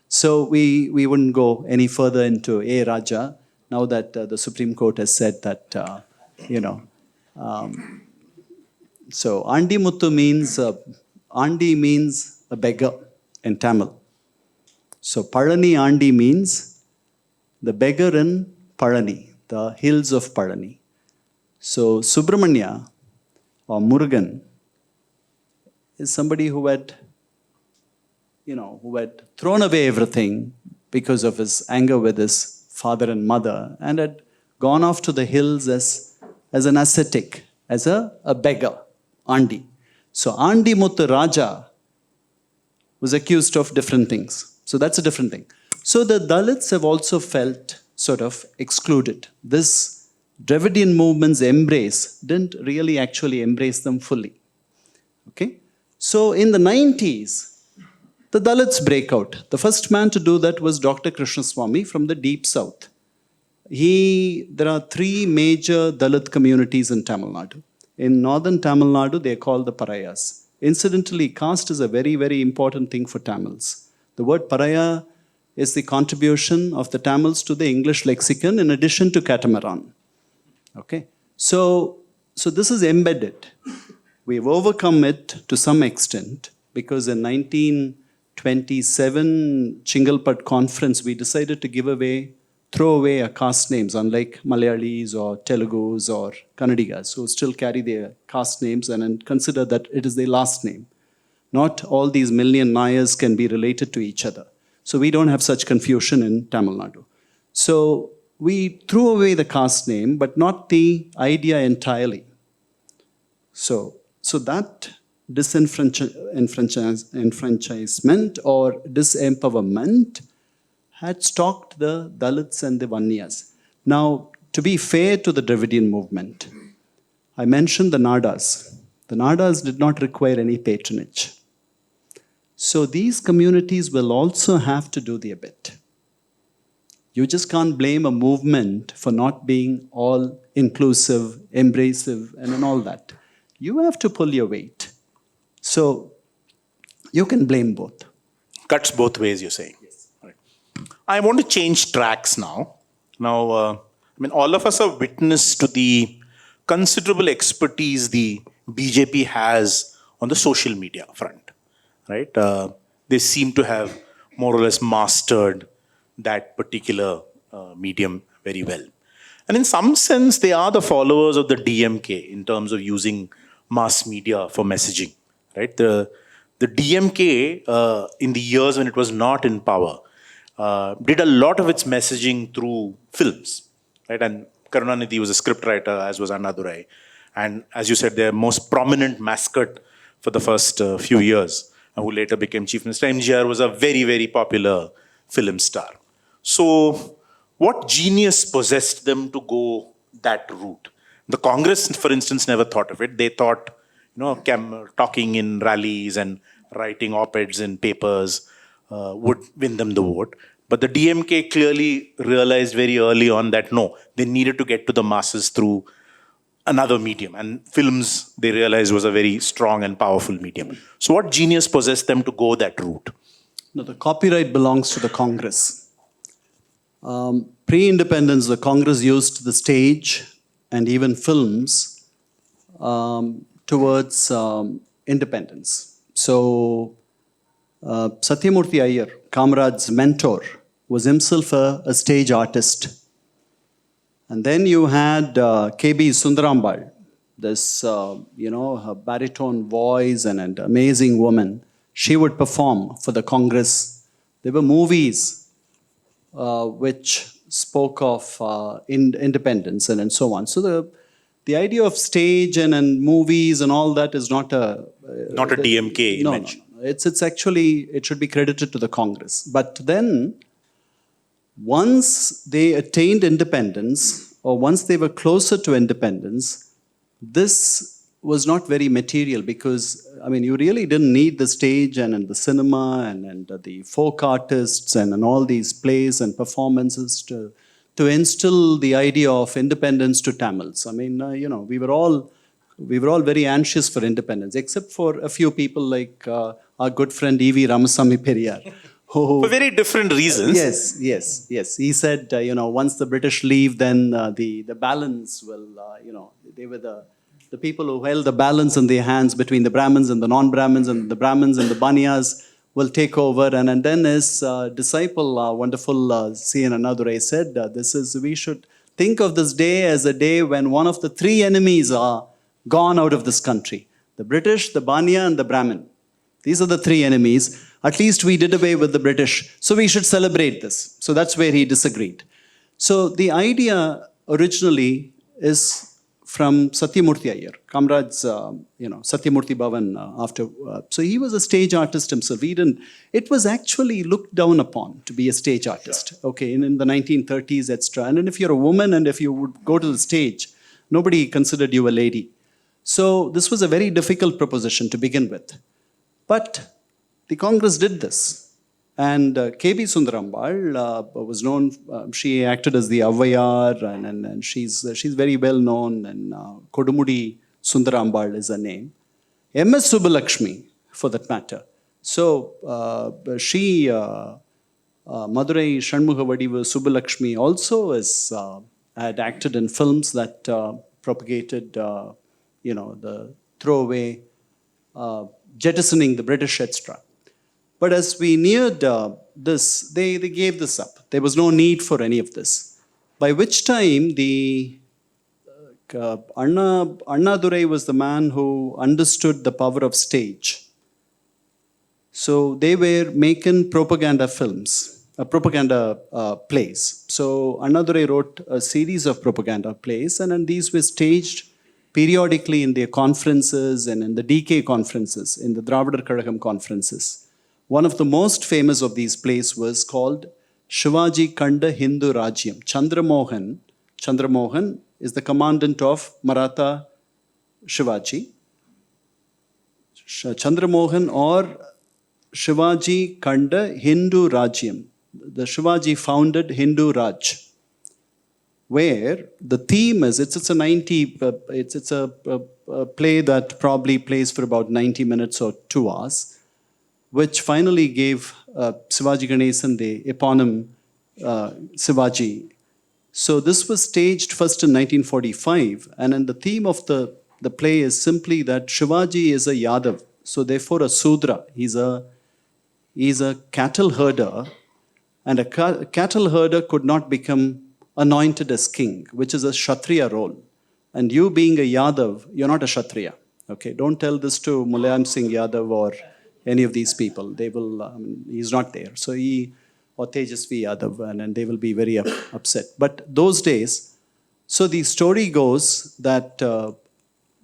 So we wouldn't go any further into A. Raja, now that the Supreme Court has said that, so Andimuthu means, Andi means a beggar in Tamil. So Palani Andi means the beggar in Palani, the hills of Palani. So Subramanya or Murugan is somebody who had thrown away everything because of his anger with his father and mother and had gone off to the hills as an ascetic, as a beggar, Andi. So Andimuthu Raja was accused of different things. So that's a different thing. So the Dalits have also felt sort of excluded. This Dravidian movement's embrace didn't really actually embrace them fully. Okay? So in the 90s, the Dalits break out. The first man to do that was Dr. Krishnaswamy from the deep south. There are three major Dalit communities in Tamil Nadu. In northern Tamil Nadu, they are called the Parayas. Incidentally, caste is a very, very important thing for Tamils. The word Paraya is the contribution of the Tamils to the English lexicon in addition to catamaran. Okay? So this is embedded. We've overcome it to some extent because in 1927 Chingalpat conference, we decided to throw away our caste names, unlike Malayalis or Telugus or Kannadigas, who still carry their caste names and then consider that it is their last name. Not all these million Nayars can be related to each other. So we don't have such confusion in Tamil Nadu. So we threw away the caste name, but not the idea entirely. So that disenfranchisement or disempowerment had stalked the Dalits and the Vanyas. Now, to be fair to the Dravidian movement, I mentioned the Nadas. The Nadas did not require any patronage. So these communities will also have to do their bit. You just can't blame a movement for not being all inclusive, embracive, and all that. You have to pull your weight. So you can blame both. Cuts both ways, you're saying. Yes. Right. I want to change tracks now. Now, all of us are witness to the considerable expertise the BJP has on the social media front. Right? They seem to have more or less mastered that particular medium very well. And in some sense, they are the followers of the DMK in terms of using mass media for messaging. Right? The DMK, in the years when it was not in power, did a lot of its messaging through films. Right? And Karunanidhi was a scriptwriter, as was Annadurai. And as you said, their most prominent mascot for the first few years, who later became Chief Minister, MGR, was a very, very popular film star. So, what genius possessed them to go that route? The Congress, for instance, never thought of it. They thought, talking in rallies and writing op-eds in papers would win them the vote. But the DMK clearly realized very early on that no, they needed to get to the masses through another medium. And films, they realized, was a very strong and powerful medium. So what genius possessed them to go that route? No, the copyright belongs to the Congress. Pre-independence, the Congress used the stage and even films towards independence. So Satyamurthy Iyer, Kamrad's mentor, was himself a stage artist. And then you had K.B. Sundarambal, this, her baritone voice and an amazing woman. She would perform for the Congress. There were movies which spoke of independence and so on. So the idea of stage and movies and all that is not a DMK invention. No. It's actually, it should be credited to the Congress. But then, once they attained independence, or once they were closer to independence, this was not very material because, you really didn't need the stage and the cinema and the folk artists and all these plays and performances to instill the idea of independence to Tamils. We were all very anxious for independence, except for a few people like our good friend E.V. Ramaswamy Periyar. For very different reasons. Yes. He said, once the British leave, then the balance will, they were the people who held the balance in their hands between the Brahmins and the non-Brahmins, and the Brahmins and the Banyas will take over. And then his disciple, wonderful C.N. Annadurai, said, we should think of this day as a day when one of the three enemies are gone out of this country. The British, the Banya, and the Brahmin. These are the three enemies. At least we did away with the British. So we should celebrate this. So that's where he disagreed. So the idea originally is from Satyamurthy Iyer, Kamrad's, Satyamurthy Bhavan after. So he was a stage artist himself. It was actually looked down upon to be a stage artist. Okay, in the 1930s, etc. And then if you're a woman and if you would go to the stage, nobody considered you a lady. So this was a very difficult proposition to begin with. But the Congress did this. And K.B. Sundarambal was known, she acted as the Avvayar, and she's very well known, and Kodumudi Sundarambal is her name. M.S. Subbulakshmi, for that matter. So she, Madurai Shanmughavadiva Subbulakshmi also had acted in films that propagated, the throwaway, jettisoning the British, etc. But as we neared this, they gave this up. There was no need for any of this. By which time the Annadurai was the man who understood the power of stage. So they were making propaganda films, propaganda plays. So Annadurai wrote a series of propaganda plays, and these were staged periodically in their conferences and in the DK conferences, in the Dravidian Model conferences. One of the most famous of these plays was called Shivaji Kanda Hindu Rajyam. Chandramohan is the commandant of Maratha Shivaji. Chandramohan or Shivaji Kanda Hindu Rajyam. The Shivaji founded Hindu Raj, where the theme is, it's a play that probably plays for about 90 minutes or 2 hours, which finally gave Shivaji Ganesan the eponym Shivaji. So this was staged first in 1945, and then the theme of the play is simply that Shivaji is a Yadav, so therefore a Sudra. He's a cattle herder, and a cattle herder could not become anointed as king, which is a Kshatriya role. And you being a Yadav, you're not a Kshatriya. Okay, don't tell this to Mulayam Singh Yadav or any of these people. They will, he's not there. So or Tejasvi Yadav, and they will be very upset. But those days, so the story goes that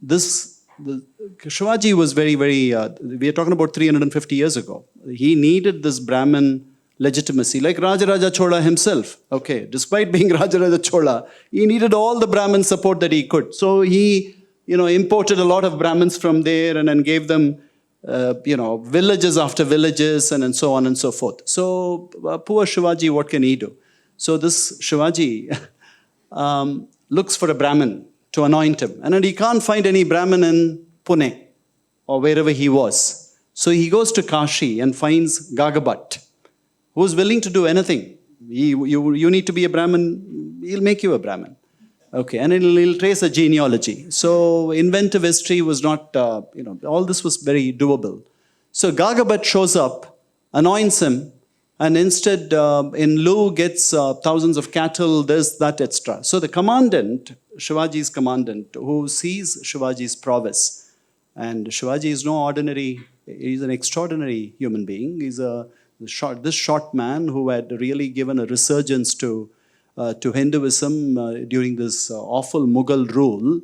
Shivaji was very, very, we are talking about 350 years ago. He needed this Brahmin legitimacy, like Rajaraja Chola himself. Okay, despite being Rajaraja Chola, he needed all the Brahmin support that he could. So he, imported a lot of Brahmins from there and then gave them, villages after villages and so on and so forth. So poor Shivaji, what can he do? So this Shivaji looks for a Brahmin to anoint him. And then he can't find any Brahmin in Pune or wherever he was. So he goes to Kashi and finds Gagabat, who's willing to do anything. You need to be a Brahmin, he'll make you a Brahmin. Okay, and he'll trace a genealogy. So inventive history was not, all this was very doable. So Gagabat shows up, anoints him, and instead, in lieu, gets thousands of cattle, this, that, etc. So the commandant, Shivaji's commandant, who sees Shivaji's prowess, and Shivaji is no ordinary, he's an extraordinary human being. He's this short man who had really given a resurgence to Hinduism during this awful Mughal rule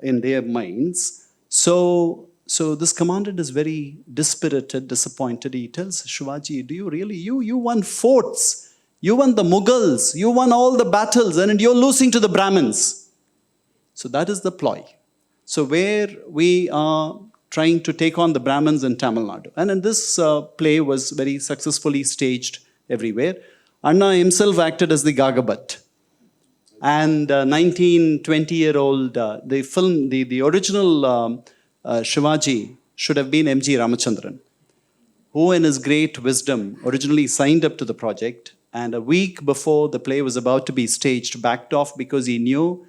in their minds. So this commandant is very dispirited, disappointed. He tells Shivaji, do you really, you won forts, you won the Mughals, you won all the battles, and you're losing to the Brahmins. So that is the ploy. So where we are trying to take on the Brahmins in Tamil Nadu. And then this play was very successfully staged everywhere. Anna himself acted as the Gagabat. And 19, 20-year-old, the film, the original Shivaji should have been M.G. Ramachandran, who in his great wisdom originally signed up to the project, and a week before the play was about to be staged, backed off because he knew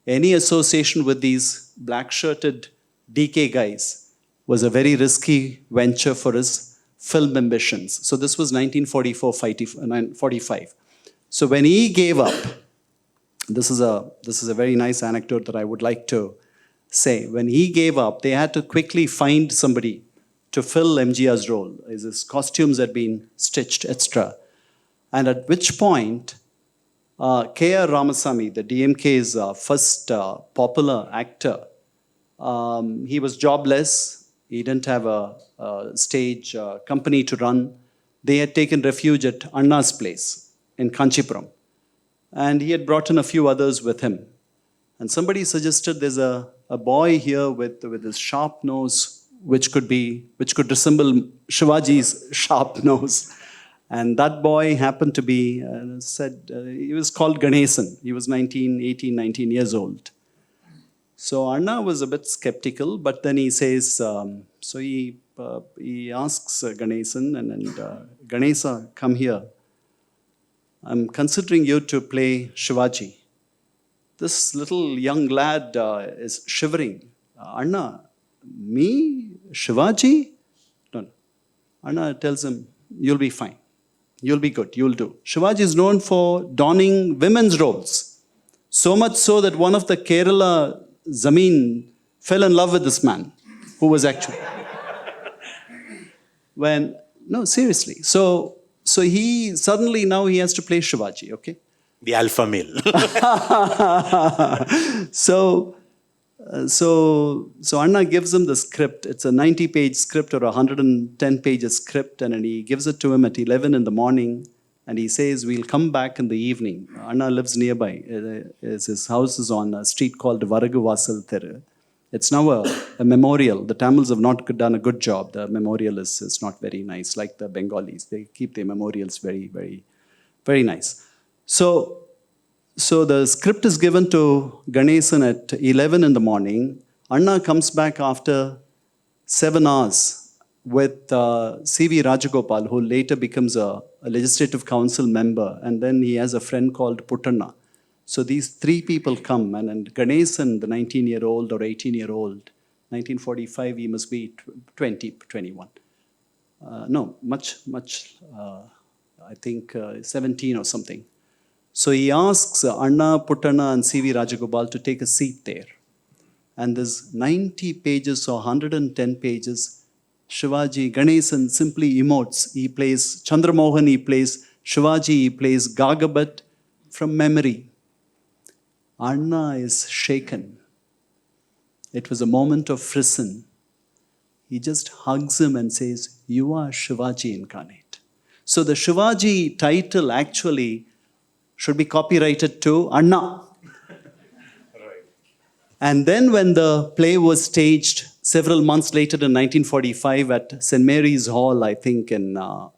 any association with these black-shirted DK guys was a very risky venture for his film ambitions. So this was 1944-45. So when he gave up, this is a very nice anecdote that I would like to say. When he gave up, they had to quickly find somebody to fill MGR's role. His costumes had been stitched, etc. And at which point, K.R. Ramaswamy, the DMK's first popular actor, he was jobless. He didn't have a stage company to run. They had taken refuge at Anna's place in Kanchipuram. And he had brought in a few others with him. And somebody suggested there's a boy here with his sharp nose, which could resemble Shivaji's sharp nose. And that boy happened to be, he was called Ganesan. He was 19 years old. So Anna was a bit skeptical, but then he says, he asks Ganesan, and Ganesa, come here. I'm considering you to play Shivaji. This little young lad is shivering. Anna, me? Shivaji? No. Anna tells him, you'll be fine. You'll be good. You'll do. Shivaji is known for donning women's roles. So much so that one of the Kerala Zameen fell in love with this man, who was actually... No, seriously. So he suddenly now he has to play Shivaji, okay? The alpha male. So Anna gives him the script. It's a 90-page script or a 110-page script, and then he gives it to him at 11 in the morning, and he says, we'll come back in the evening. Anna lives nearby. His house is on a street called Varaguvasal Theru. It's now a memorial. The Tamils have not done a good job. The memorial is not very nice, like the Bengalis. They keep their memorials very, very, very nice. So the script is given to Ganesan at 11 in the morning. Anna comes back after 7 hours with C.V. Rajagopal, who later becomes a legislative council member. And then he has a friend called Puttanna. So these 3 people come, and Ganesan, the 19-year-old or 18-year-old, 1945, he must be 20, 21. Much, I think 17 or something. So he asks Anna, Puttanna and C.V. Rajagopal to take a seat there. And there's 90 pages or 110 pages. Shivaji, Ganesan simply emotes. He plays Chandramohan, he plays Shivaji, he plays Gagabat from memory. Anna is shaken. it was a moment of frisson. He just hugs him and says, "You are Shivaji incarnate." So the Shivaji title actually should be copyrighted to Anna. And then when the play was staged several months later in 1945 at St. Mary's Hall, I think,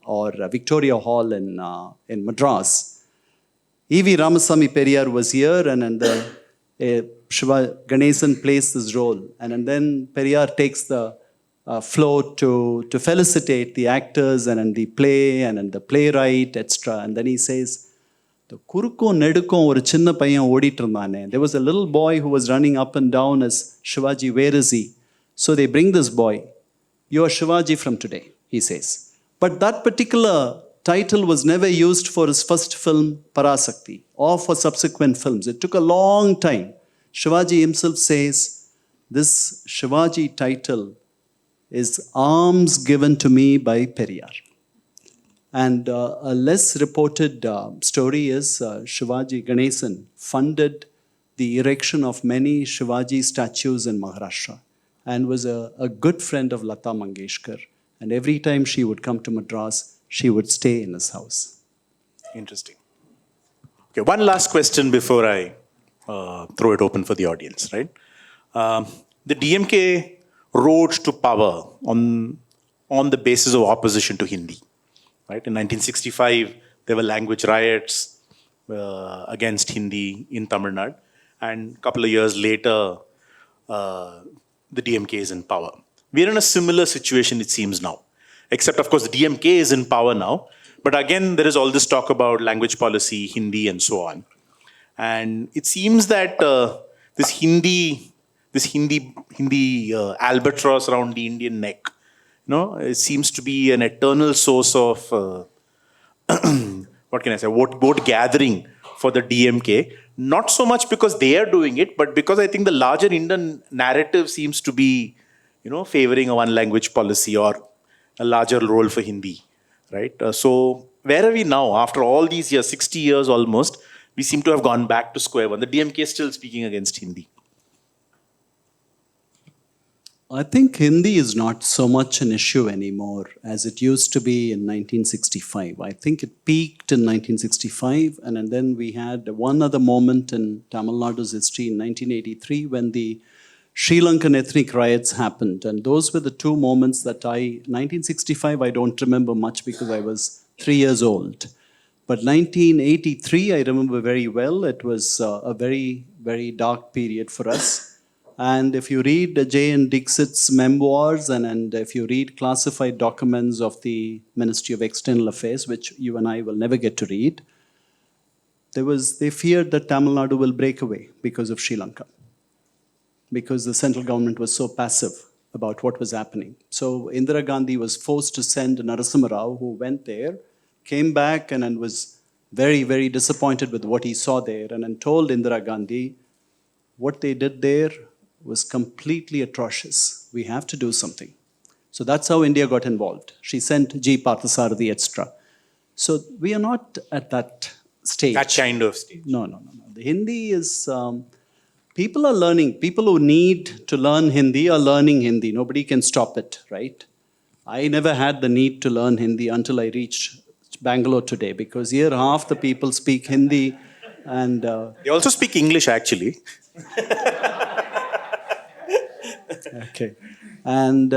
or Victoria Hall in Madras, E.V. Ramaswamy Periyar was here, and Shiva Ganesan plays this role. And then Periyar takes the floor to felicitate the actors and the play and the playwright, etc. And then he says, the kurukkum nedukkum oru chinna paiyan odittirundane. There was a little boy who was running up and down as Shivaji, where is he? So they bring this boy. You are Shivaji from today, he says. But that particular title was never used for his first film, Parasakti, or for subsequent films. It took a long time. Shivaji himself says, this Shivaji title is alms given to me by Periyar. And a less reported story is Shivaji Ganesan funded the erection of many Shivaji statues in Maharashtra and was a good friend of Lata Mangeshkar. And every time she would come to Madras, she would stay in his house. Interesting. Okay, one last question before I throw it open for the audience, right? The DMK rose to power on the basis of opposition to Hindi. Right? In 1965, there were language riots against Hindi in Tamil Nadu. And a couple of years later, the DMK is in power. We're in a similar situation, it seems now. Except, of course, the DMK is in power now. But again, there is all this talk about language policy, Hindi, and so on. And it seems that this Hindi albatross around the Indian neck, it seems to be an eternal source of, vote gathering for the DMK. Not so much because they are doing it, but because I think the larger Indian narrative seems to be, favoring a one language policy or a larger role for Hindi, right? So where are we now? After all these years, 60 years almost, we seem to have gone back to square one. The DMK is still speaking against Hindi. I think Hindi is not so much an issue anymore as it used to be in 1965. I think it peaked in 1965, and then we had one other moment in Tamil Nadu's history in 1983 when the Sri Lankan ethnic riots happened. And those were the two moments that 1965 I don't remember much because I was 3 years old. But 1983 I remember very well. It was a very, very dark period for us. And if you read J.N. Dixit's memoirs and if you read classified documents of the Ministry of External Affairs, which you and I will never get to read, they feared that Tamil Nadu will break away because of Sri Lanka, because the central government was so passive about what was happening. So Indira Gandhi was forced to send Narasimha Rao, who went there, came back and was very, very disappointed with what he saw there and told Indira Gandhi, what they did there was completely atrocious. We have to do something. So that's how India got involved. She sent G. Parthasarathi, etc. So we are not at that stage. That kind of stage. No. The Hindi is, people are learning. People who need to learn Hindi are learning Hindi. Nobody can stop it, right? I never had the need to learn Hindi until I reached Bangalore today, because here half the people speak Hindi and... They also speak English, actually. Okay. And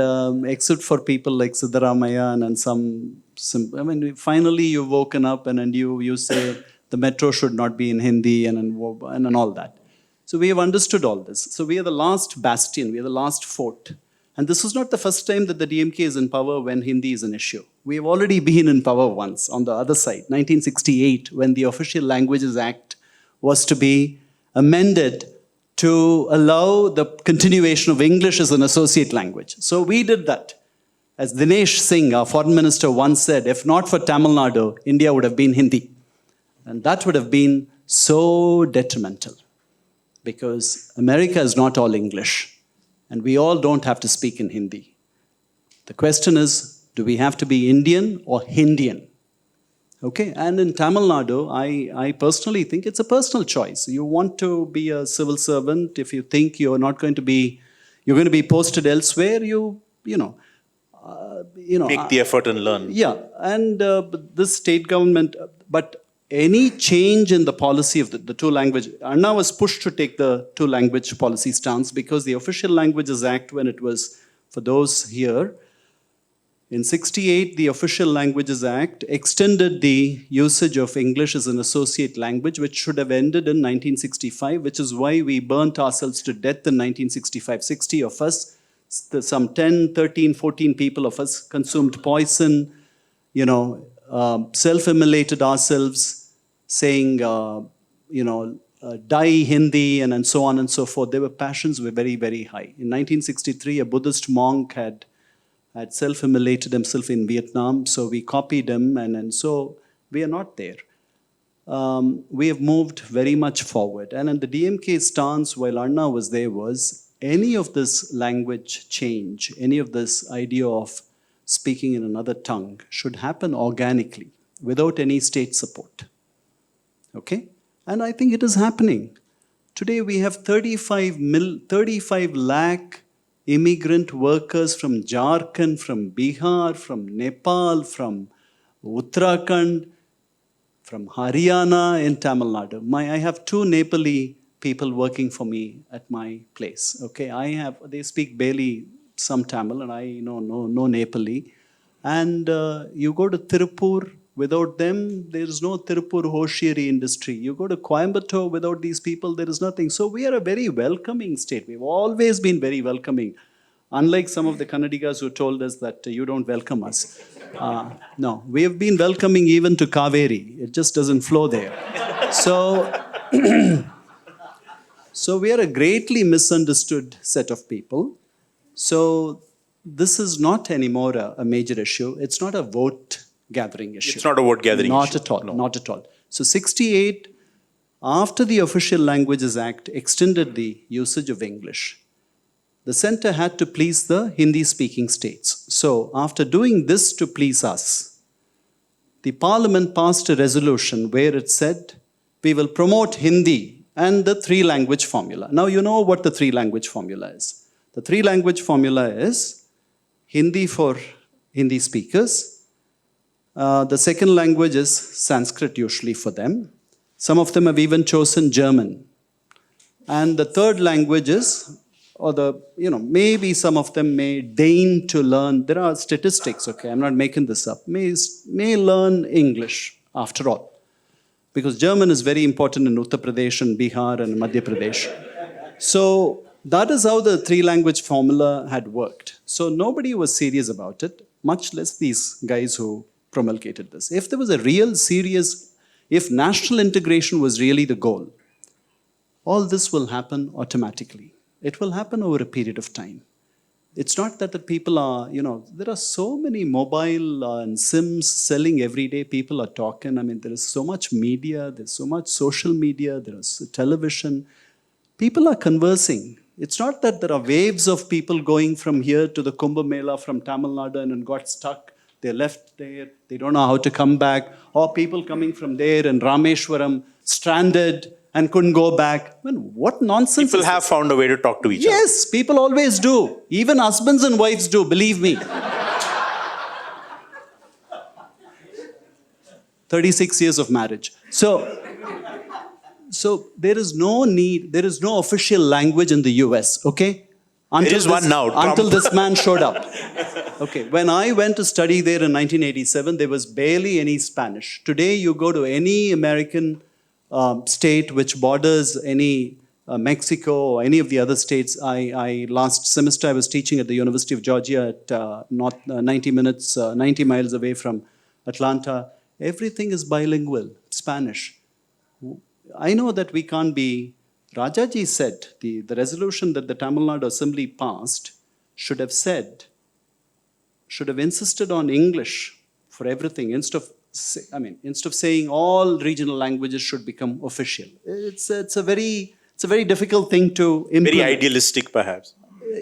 except for people like Siddharamaya and some finally you've woken up and you say the metro should not be in Hindi and all that. So we have understood all this. So we are the last bastion, we are the last fort. And this is not the first time that the DMK is in power when Hindi is an issue. We have already been in power once on the other side, 1968, when the Official Languages Act was to be amended to allow the continuation of English as an associate language. So we did that. As Dinesh Singh, our foreign minister, once said, if not for Tamil Nadu, India would have been Hindi. And that would have been so detrimental, because America is not all English, and we all don't have to speak in Hindi. The question is, do we have to be Indian or Hindian? Okay, and in Tamil Nadu, I personally think it's a personal choice. You want to be a civil servant. If you think you're not going to be you're going to be posted elsewhere, Make the effort and learn. yeah, and this state government, but any change in the policy of the two language, Anna was pushed to take the two language policy stance because the Official Languages Act, when it was, for those here, in 68, the Official Languages Act extended the usage of English as an associate language, which should have ended in 1965, which is why we burnt ourselves to death in 1965. 60 of us, some 10, 13, 14 people of us consumed poison, self-immolated ourselves, saying, die Hindi, and so on and so forth. Their passions were very, very high. In 1963, a Buddhist monk had self-immolated himself in Vietnam, so we copied him, and so we are not there. We have moved very much forward. And in the DMK stance, while Anna was there, was any of this language change, any of this idea of speaking in another tongue should happen organically, without any state support. Okay? And I think it is happening. Today we have 35 lakh immigrant workers from Jharkhand, from Bihar, from Nepal, from Uttarakhand, from Haryana in Tamil Nadu. I have 2 Nepali people working for me at my place. Okay, they speak barely some Tamil, and I know no Nepali. And you go to Tirupur, without them, there is no Tirupur hosiery industry. You go to Coimbatore, without these people, there is nothing. So we are a very welcoming state. We've always been very welcoming. Unlike some of the Kannadigas who told us that you don't welcome us. No, we have been welcoming even to Kaveri. It just doesn't flow there. So, so we are a greatly misunderstood set of people. So this is not anymore a major issue. It's not a vote gathering issue. It's not a vote gathering not issue. At all, No. not at all. So 68, after the Official Languages Act extended the usage of English, the center had to please the Hindi-speaking states. So after doing this to please us, the parliament passed a resolution where it said, we will promote Hindi and the 3-language formula. Now you know what the 3-language formula is. The 3-language formula is Hindi for Hindi speakers. The second language is Sanskrit usually for them. Some of them have even chosen German. And the third language is, maybe some of them may deign to learn. There are statistics, okay, I'm not making this up, may learn English after all. Because German is very important in Uttar Pradesh and Bihar and Madhya Pradesh. So that is how the 3-language formula had worked. So nobody was serious about it, much less these guys who promulgated this. If there was a real serious, if national integration was really the goal, all this will happen automatically. It will happen over a period of time. It's not that the people are, there are so many mobile and SIMs selling every day. People are talking. I mean, there is so much media. There's so much social media. There is television. People are conversing. It's not that there are waves of people going from here to the Kumbh Mela from Tamil Nadu and got stuck. They left there. They don't know how to come back. Or people coming from there and Rameshwaram stranded and couldn't go back. I mean, what nonsense. People have found a way to talk to each other. Yes, people always do. Even husbands and wives do, believe me. 36 years of marriage. So there is no need, there is no official language in the US, okay? There is one now, Trump. Until this man showed up. Okay, when I went to study there in 1987, there was barely any Spanish. Today, you go to any American state which borders any Mexico or any of the other states. Last semester I was teaching at the University of Georgia at 90 miles away from Atlanta. Everything is bilingual, Spanish. I know that we can't be, Rajaji said, the resolution that the Tamil Nadu Assembly passed should have insisted on English for everything instead of saying all regional languages should become official. It's a very difficult thing to implement. Very idealistic, perhaps.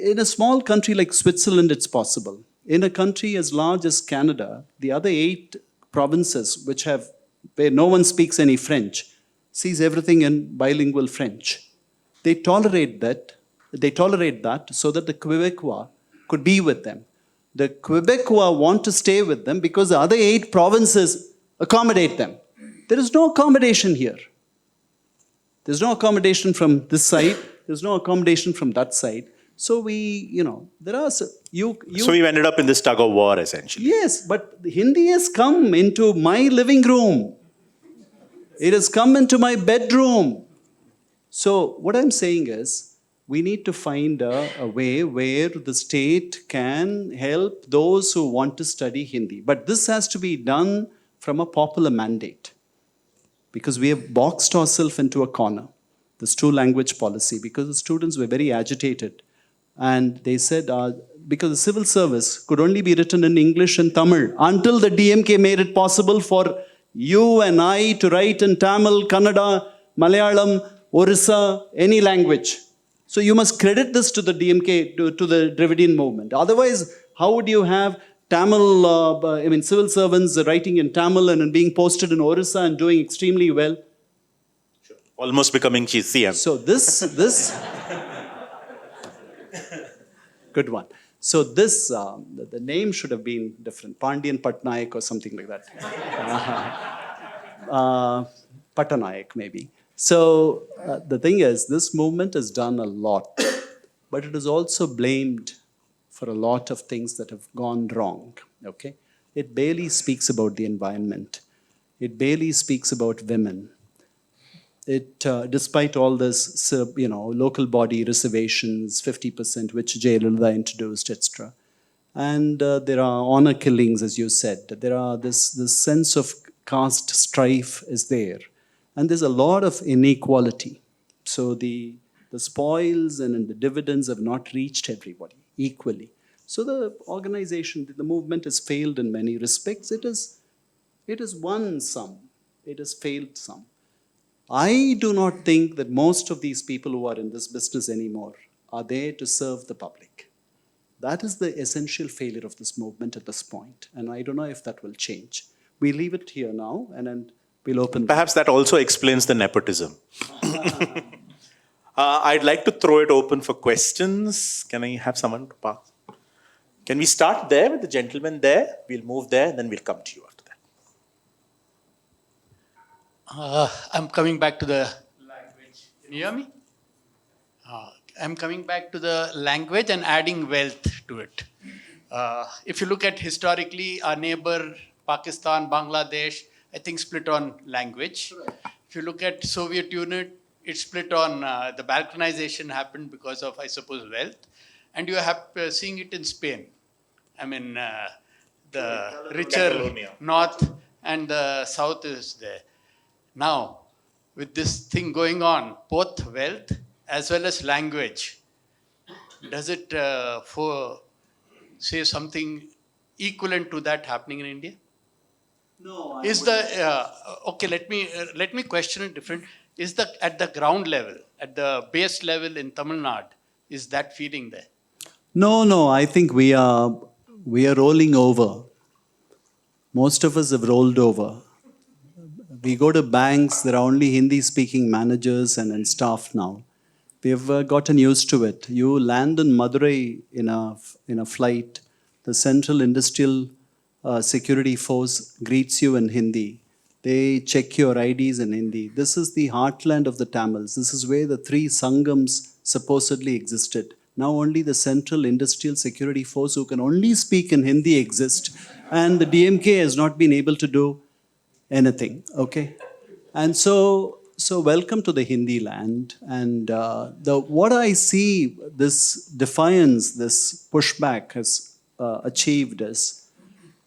In a small country like Switzerland, it's possible. In a country as large as Canada, the other 8 provinces where no one speaks any French, sees everything in bilingual French. They tolerate that they tolerate that so that the Quebecois could be with them. The Quebecois want to stay with them because the other 8 provinces accommodate them. There is no accommodation here. There's no accommodation from this side. There's no accommodation from that side. So there are so we ended up in this tug of war essentially. Yes, but the Hindi has come into my living room. It has come into my bedroom. So what I'm saying is, we need to find a way where the state can help those who want to study Hindi. But this has to be done from a popular mandate. Because we have boxed ourselves into a corner, this 2-language policy, because the students were very agitated. And they said, because the civil service could only be written in English and Tamil until the DMK made it possible for you and I to write in Tamil, Kannada, Malayalam, Orissa, any language. So you must credit this to the DMK, to the Dravidian movement. Otherwise, how would you have Tamil, civil servants writing in Tamil and being posted in Orissa and doing extremely well? Sure. Almost becoming CM. So this good one. So this, the name should have been different. Pandian Patnaik or something like that. Patanaik maybe. So the thing is, this movement has done a lot, but it is also blamed for a lot of things that have gone wrong, okay? It barely speaks about the environment. It barely speaks about women. It, despite all this, local body reservations, 50%, which Jayalalitha introduced, etc. And there are honor killings, as you said. There are this sense of caste strife is there. And there's a lot of inequality. So the spoils and the dividends have not reached everybody equally. So the organization, the movement has failed in many respects. It has won some. It has failed some. I do not think that most of these people who are in this business anymore are there to serve the public. That is the essential failure of this movement at this point. And I don't know if that will change. We leave it here now and then we'll open. Perhaps that also explains the nepotism. I'd like to throw it open for questions. Can I have someone to pass? Can we start there with the gentleman there? We'll move there and then we'll come to you after that. I'm coming back to the language. Can you hear me? I'm coming back to the language and adding wealth to it. If you look at historically, our neighbor, Pakistan, Bangladesh, I think split on language. Right. If you look at Soviet Union, it split on the balkanization happened because of, I suppose, wealth. And you have seeing it in Spain. I mean, the richer north and the south is there. Now, with this thing going on, both wealth as well as language, does it say something equivalent to that happening in India? No. Okay? Let me question it different. Is at the ground level, at the base level in Tamil Nadu, is that feeling there? No. I think we are rolling over. Most of us have rolled over. We go to banks, there are only Hindi-speaking managers and staff now. We've gotten used to it. You land in Madurai in a flight, the Central Industrial Security Force greets you in Hindi. They check your IDs in Hindi. This is the heartland of the Tamils. This is where the 3 Sangams supposedly existed. Now only the Central Industrial Security Force, who can only speak in Hindi, exist. And the DMK has not been able to do anything, okay? And so welcome to the Hindi land. And what I see, this defiance, this pushback has achieved is,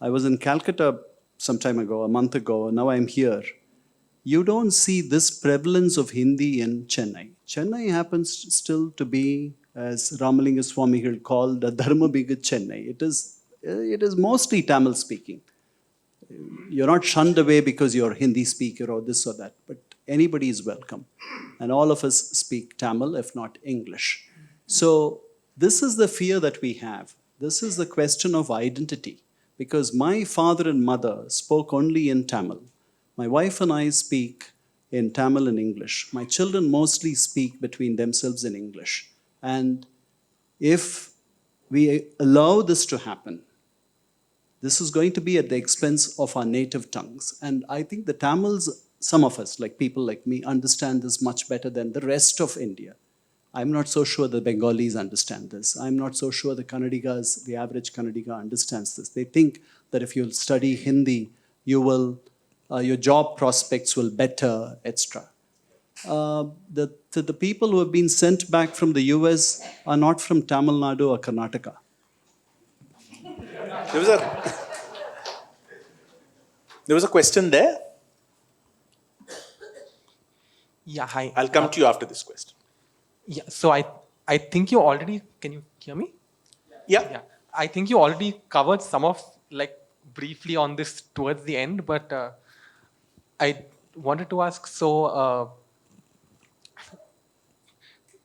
I was in Calcutta some time ago, a month ago, and now I'm here. You don't see this prevalence of Hindi in Chennai. Chennai happens still to be, as Ramaswamy had called, a Dharma Bigat Chennai. It is mostly Tamil speaking. You're not shunned away because you're a Hindi speaker or this or that, but anybody is welcome. And all of us speak Tamil, if not English. So this is the fear that we have. This is the question of identity. Because my father and mother spoke only in Tamil. My wife and I speak in Tamil and English. My children mostly speak between themselves in English. And if we allow this to happen, this is going to be at the expense of our native tongues. And I think the Tamils, some of us, like people like me, understand this much better than the rest of India. I'm not so sure the Bengalis understand this. I'm not so sure the Kannadigas, the average Kannadiga understands this. They think that if you study Hindi, you will, your job prospects will better, etc. The people who have been sent back from the US are not from Tamil Nadu or Karnataka. There was a question there. Yeah, hi. I'll come to you after this question. Yeah, so I think you already, can you hear me? Yeah. Yeah, I think you already covered some of, like, briefly on this towards the end, but I wanted to ask, so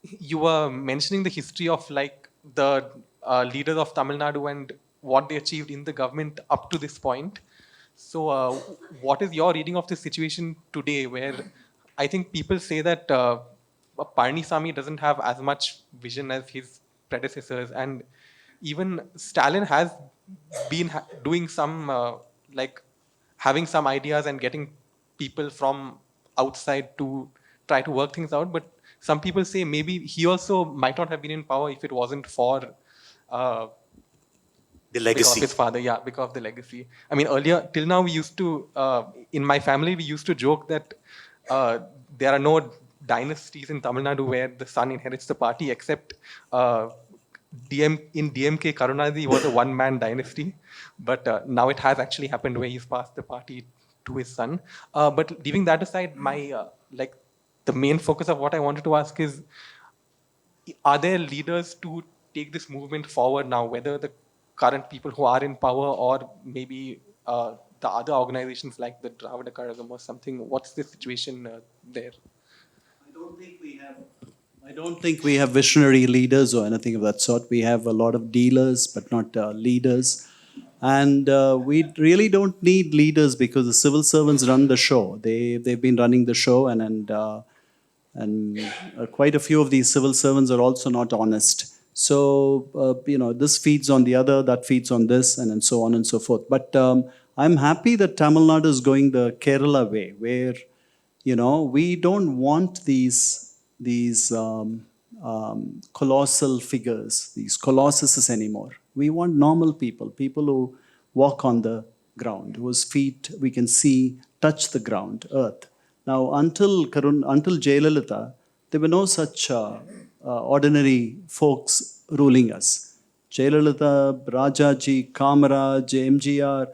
you were mentioning the history of, like, the leaders of Tamil Nadu and what they achieved in the government up to this point. So what is your reading of the situation today, where I think people say that Palnisamy doesn't have as much vision as his predecessors, and even Stalin has been doing some, like, having some ideas and getting people from outside to try to work things out. But some people say maybe he also might not have been in power if it wasn't for The legacy. because of his father, yeah, because of the legacy. I mean, earlier, till now, we used to, in my family, we used to joke that there are no dynasties in Tamil Nadu where the son inherits the party, except in DMK, Karunanidhi was a one-man dynasty. But now it has actually happened where he's passed the party to his son. But leaving that aside, my the main focus of what I wanted to ask is, are there leaders to take this movement forward now, whether the current people who are in power or maybe the other organizations like the Dravidian Model or something? What's the situation there? I don't think we have visionary leaders or anything of that sort. We have a lot of dealers, but not leaders. And we really don't need leaders because the civil servants run the show. They've been running the show, and quite a few of these civil servants are also not honest. So, this feeds on the other, that feeds on this, and so on and so forth. But I'm happy that Tamil Nadu is going the Kerala way, where, we don't want these colossal figures, these colossuses anymore. We want normal people, people who walk on the ground, whose feet we can see touch the ground, earth. Now, until Jayalalitha, there were no such ordinary folks ruling us. Jayalalitha, Rajaji, Kamaraj, MGR,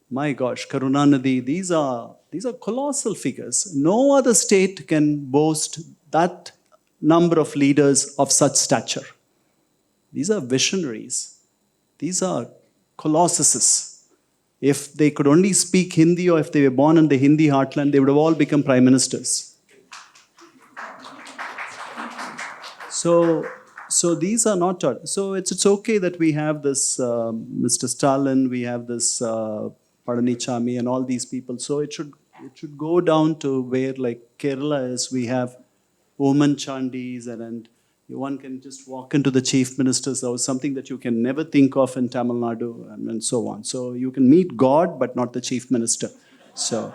my gosh, Karunanidhi, these are colossal figures. No other state can boast that number of leaders of such stature. These are visionaries. These are colossuses. If they could only speak Hindi, or if they were born in the Hindi heartland, they would have all become prime ministers. So these are not. So it's okay that we have this Mr. Stalin, we have this Palanichami, and all these people. So it should go down to where, like Kerala is, we have woman chandis, and one can just walk into the chief minister's house, something that you can never think of in Tamil Nadu, and so on. So you can meet God, but not the chief minister. So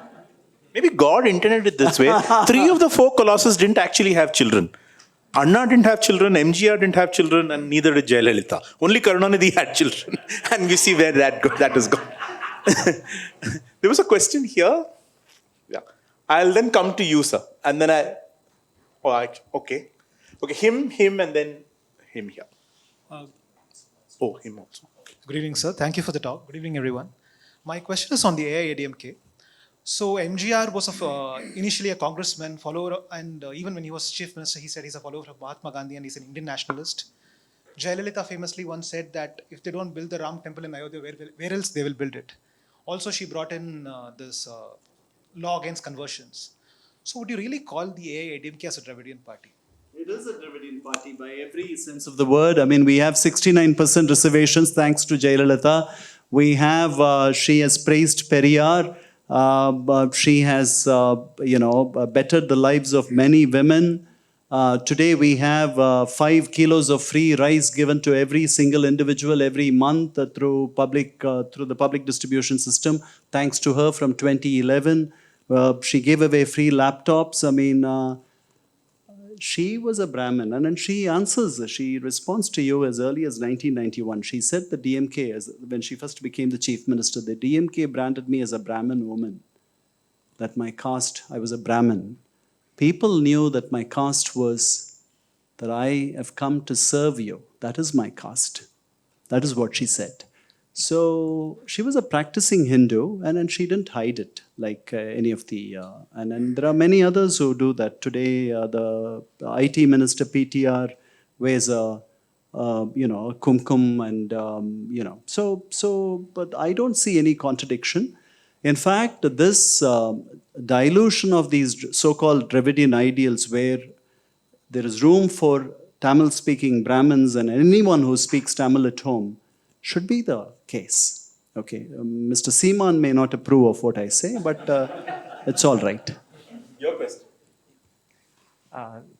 maybe God intended it this way. 3 of the 4 colossus didn't actually have children. Anna didn't have children, MGR didn't have children, and neither did Jayalalitha. Only Karunanidhi had children. And we see where that has gone. There was a question here. Yeah. I'll then come to you, sir. And then okay. Okay, him, and then him here. Him also. Good evening, sir. Thank you for the talk. Good evening, everyone. My question is on the AI-ADMK. So MGR was initially a congressman, follower, and even when he was chief minister, he said he's a follower of Mahatma Gandhi and he's an Indian nationalist. Jayalalitha famously once said that if they don't build the Ram temple in Ayodhya, where else they will build it? Also, she brought in this law against conversions. So would you really call the AI-ADMK as a Dravidian party? it is a Dravidian party by every sense of the word. I mean, we have 69% reservations thanks to Jayalalitha. We have, she has praised Periyar. She has, bettered the lives of many women. Today we have 5 kilos of free rice given to every single individual every month through the public distribution system. Thanks to her from 2011, she gave away free laptops. I mean, she was a Brahmin, and then she responds to you as early as 1991. She said the DMK, when she first became the chief minister, the DMK branded me as a Brahmin woman, that my caste, I was a Brahmin. People knew that my caste was that I have come to serve you. That is my caste. That is what she said. So she was a practicing Hindu, and then she didn't hide it like any of the. And there are many others who do that. Today, the IT minister PTR wears a kumkum, and but I don't see any contradiction. In fact, this dilution of these so-called Dravidian ideals, where there is room for Tamil-speaking Brahmins and anyone who speaks Tamil at home, should be the case. Okay, Mr. Seaman may not approve of what I say, but it's all right. Your question.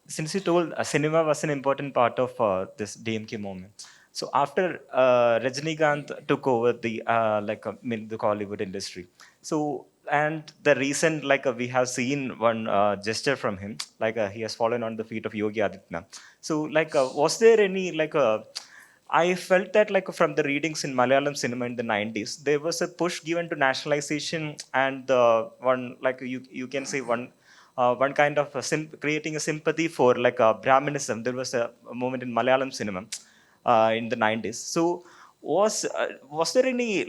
Since you told cinema was an important part of this DMK movement, so after Rajinikanth took over the the Hollywood industry, so and the recent we have seen one gesture from him, he has fallen on the feet of Yogi Adityanath. So was there any I felt that from the readings in Malayalam cinema in the 90s, there was a push given to nationalization and one you can say one kind of creating a sympathy for Brahminism. There was a moment in Malayalam cinema in the 90s. So was there any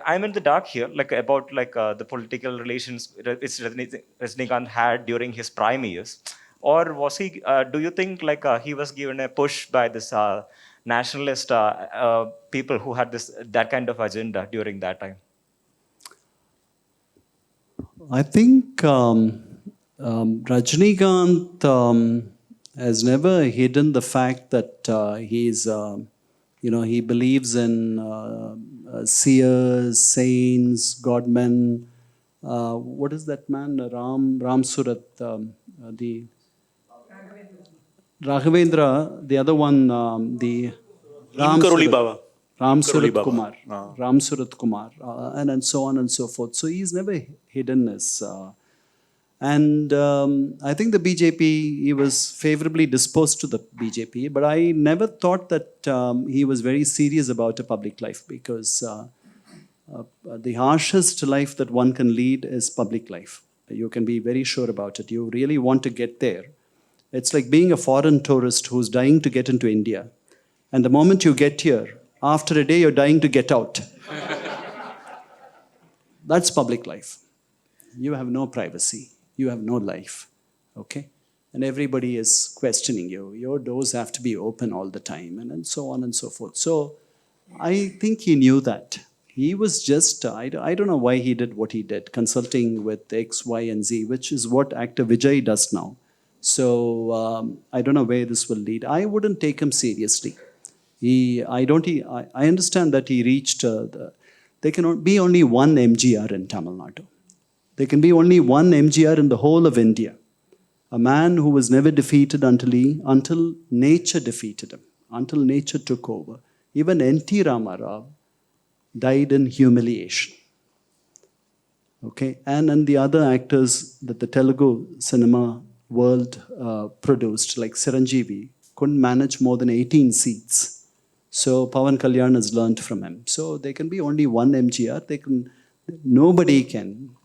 I'm in the dark here about the political relations which Rajinikanth had during his prime years, or was he? Do you think he was given a push by this nationalist people who had that kind of agenda during that time? I think Rajinikanth has never hidden the fact that he believes in seers, saints, godmen. What is that man? Ram Surat, the Raghavendra, the other one, the Ram Karoli Surat. Baba. Ram Surat Baba. Kumar, Ram Surat Kumar, and so on and so forth. So he's never hidden his. And I think the BJP, he was favorably disposed to the BJP, but I never thought that he was very serious about a public life, because the harshest life that one can lead is public life. You can be very sure about it. You really want to get there. It's like being a foreign tourist who's dying to get into India. And the moment you get here, after a day, you're dying to get out. That's public life. You have no privacy. You have no life. Okay? And everybody is questioning you. Your doors have to be open all the time, and so on and so forth. So I think he knew that. He was just, I don't know why he did what he did, consulting with X, Y, and Z, which is what actor Vijay does now. So I don't know where this will lead. I wouldn't take him seriously. I understand that he reached, there can be only one MGR in Tamil Nadu. There can be only one MGR in the whole of India. A man who was never defeated until nature defeated him, until nature took over. Even N.T. Ramarao died in humiliation. Okay, and the other actors that the Telugu cinema world produced, like Chiranjeevi, couldn't manage more than 18 seats. So Pawan Kalyan has learned from him. So there can be only one MGR. Nobody can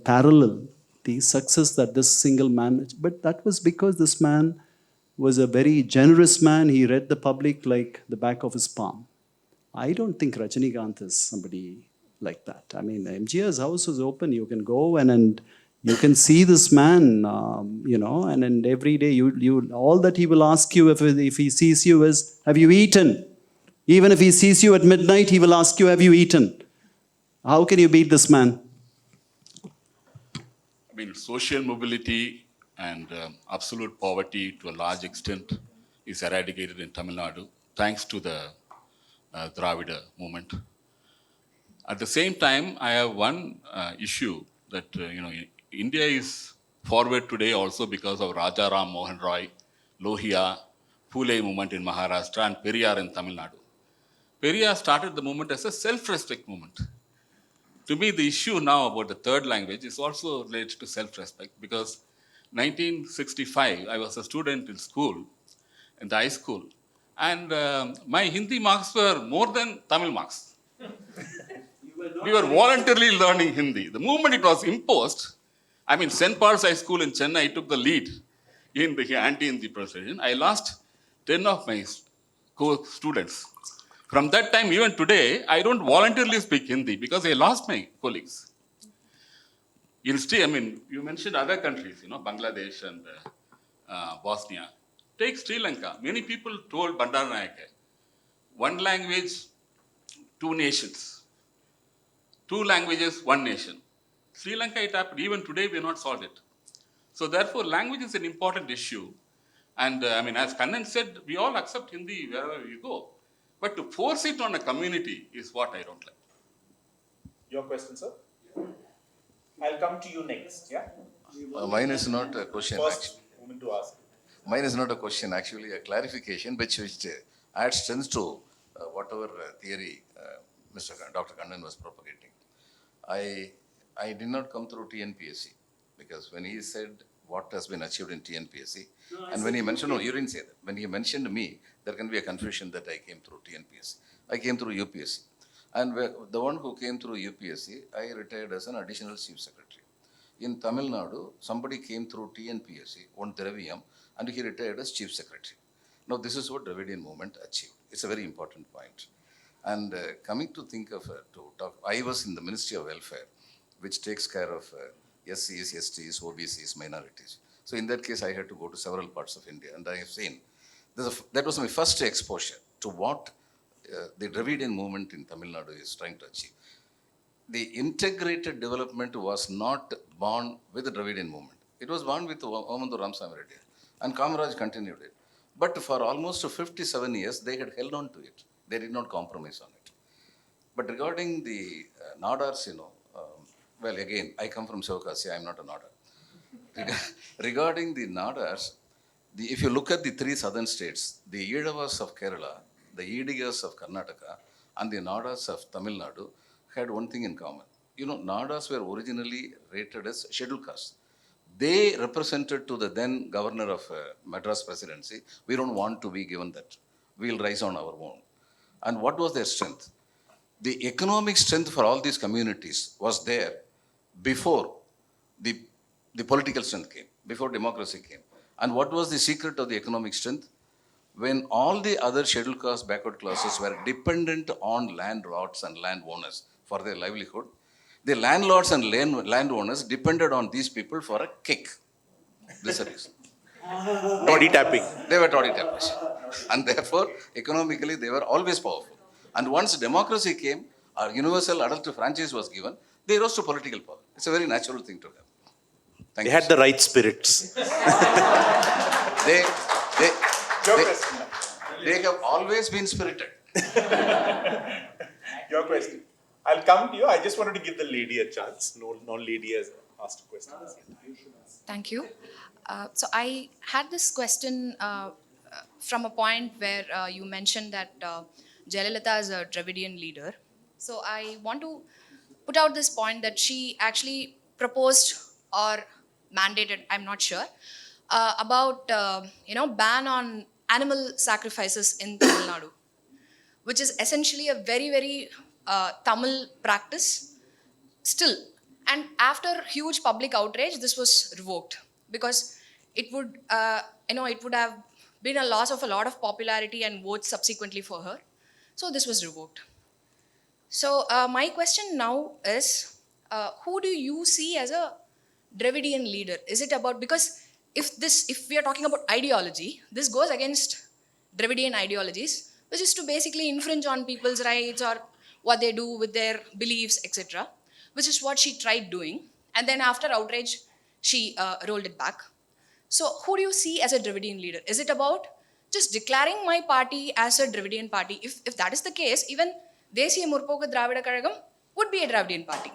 parallel the success that this single man. But that was because this man was a very generous man. He read the public like the back of his palm. I don't think Rajinikanth is somebody like that. I mean, MGR's house is open. You can go and you can see this man, and every day all that he will ask you if he sees you is, have you eaten? Even if he sees you at midnight, he will ask you, have you eaten? How can you beat this man? I mean, social mobility and absolute poverty to a large extent is eradicated in Tamil Nadu, thanks to the Dravida movement. At the same time, I have one issue that, India is forward today also because of Raja Ram Mohan Roy, Lohia, Phule movement in Maharashtra, and Periyar in Tamil Nadu. Periyar started the movement as a self-respect movement. To me, the issue now about the third language is also related to self-respect because 1965, I was a student in school, in the high school, and my Hindi marks were more than Tamil marks. We were voluntarily learning Hindi. The moment it was imposed, I mean, St. Paul's High School in Chennai took the lead in the anti-Hindi procession. I lost 10 of my co-students. From that time, even today, I don't voluntarily speak Hindi because I lost my colleagues. I mean, you mentioned other countries, Bangladesh and Bosnia. Take Sri Lanka. Many people told Bandaranaike, one language, two nations. Two languages, one nation. Sri Lanka, it happened. Even today, we have not solved it. So therefore, language is an important issue. And I mean, as Kannan said, we all accept Hindi wherever we go. But to force it on a community is what I don't like. Your question, sir? I'll come to you next, yeah? Mine is not a question. First woman to ask. Mine is not a question, actually a clarification which adds strength to whatever theory Dr. Kannan was propagating. I did not come through TNPSC because when he said what has been achieved in TNPSC, and when he mentioned, no, you didn't say that. When he mentioned me, there can be a confusion that I came through TNPSC. I came through UPSC. And the one who came through UPSC, I retired as an additional chief secretary. In Tamil Nadu, somebody came through TNPSC, one Dravidian, and he retired as chief secretary. Now, this is what Dravidian movement achieved. It's a very important point. And coming to think of, to talk, I was in the Ministry of Welfare, which takes care of SCs, STs, OBCs, minorities. So in that case, I had to go to several parts of India, and I have seen, that was my first exposure to what the Dravidian movement in Tamil Nadu is trying to achieve. The integrated development was not born with the Dravidian movement. It was born with Ramaswamy Reddy, and Kamaraj continued it. But for almost 57 years, they had held on to it. They did not compromise on it. But regarding the Nadars, well, again, I come from Sivakasi, I am not a Nadar. Regarding the Nadars, if you look at the three southern states, the Edavas of Kerala, the Edigas of Karnataka, and the Nadars of Tamil Nadu had one thing in common. Nadars were originally rated as scheduled castes. They represented to the then governor of Madras presidency, we don't want to be given that. We'll rise on our own. And what was their strength? The economic strength for all these communities was there before the political strength came, before democracy came. And what was the secret of the economic strength? When all the other scheduled caste, backward classes were dependent on landlords and landowners for their livelihood, the landlords and landowners depended on these people for a kick. This is the reason. Toddy tapping. They were toddy tappers. And therefore, economically, they were always powerful. And once democracy came, our universal adult franchise was given, they rose to political power. It's a very natural thing to have. They had the right spirits. They have always been spirited. Your question. I'll come to you. I just wanted to give the lady a chance. No lady has asked a question. Thank you. So I had this question from a point where you mentioned that Jayalalitha is a Dravidian leader. So I want to put out this point that she actually proposed or mandated, I'm not sure, about ban on animal sacrifices in Tamil Nadu, which is essentially a very, very Tamil practice still. And after huge public outrage, this was revoked because it would, it would have been a loss of a lot of popularity and votes subsequently for her. So this was revoked. So my question now is, who do you see as a Dravidian leader? Is it about, because if we are talking about ideology, this goes against Dravidian ideologies, which is to basically infringe on people's rights or what they do with their beliefs, etc., which is what she tried doing. And then after outrage, she rolled it back. So who do you see as a Dravidian leader? Is it about just declaring my party as a Dravidian party? If that is the case, even Desiya Murpoku Dravida Kazhagam would be a Dravidian party,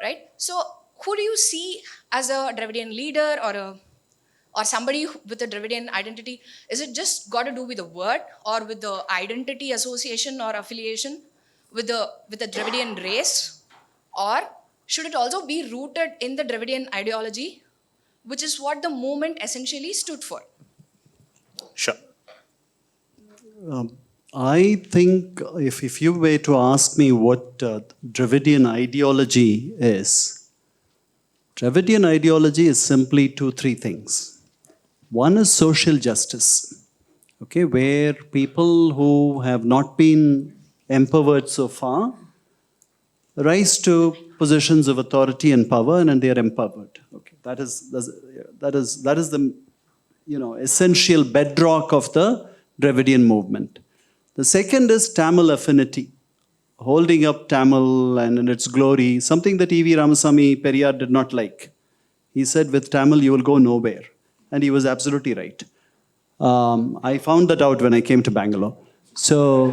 right? So who do you see as a Dravidian leader or somebody with a Dravidian identity? Is it just got to do with the word or with the identity association or affiliation with the Dravidian race? Or should it also be rooted in the Dravidian ideology, which is what the movement essentially stood for? Sure. I think if you were to ask me what Dravidian ideology is, Dravidian ideology is simply three things. One is social justice, okay, where people who have not been empowered so far rise to positions of authority and power, and they are empowered. Okay, that is the essential bedrock of the Dravidian movement. The second is Tamil affinity, holding up Tamil and in its glory, something that E.V. Ramaswamy Periyar did not like. He said, with Tamil you will go nowhere. And he was absolutely right. I found that out when I came to Bangalore. So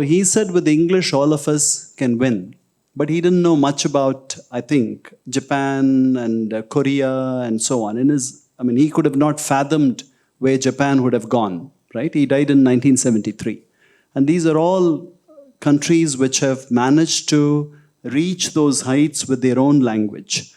he said, with English all of us can win. But he didn't know much about, I think, Japan and Korea and so on. He could have not fathomed where Japan would have gone, right? He died in 1973. And these are all countries which have managed to reach those heights with their own language.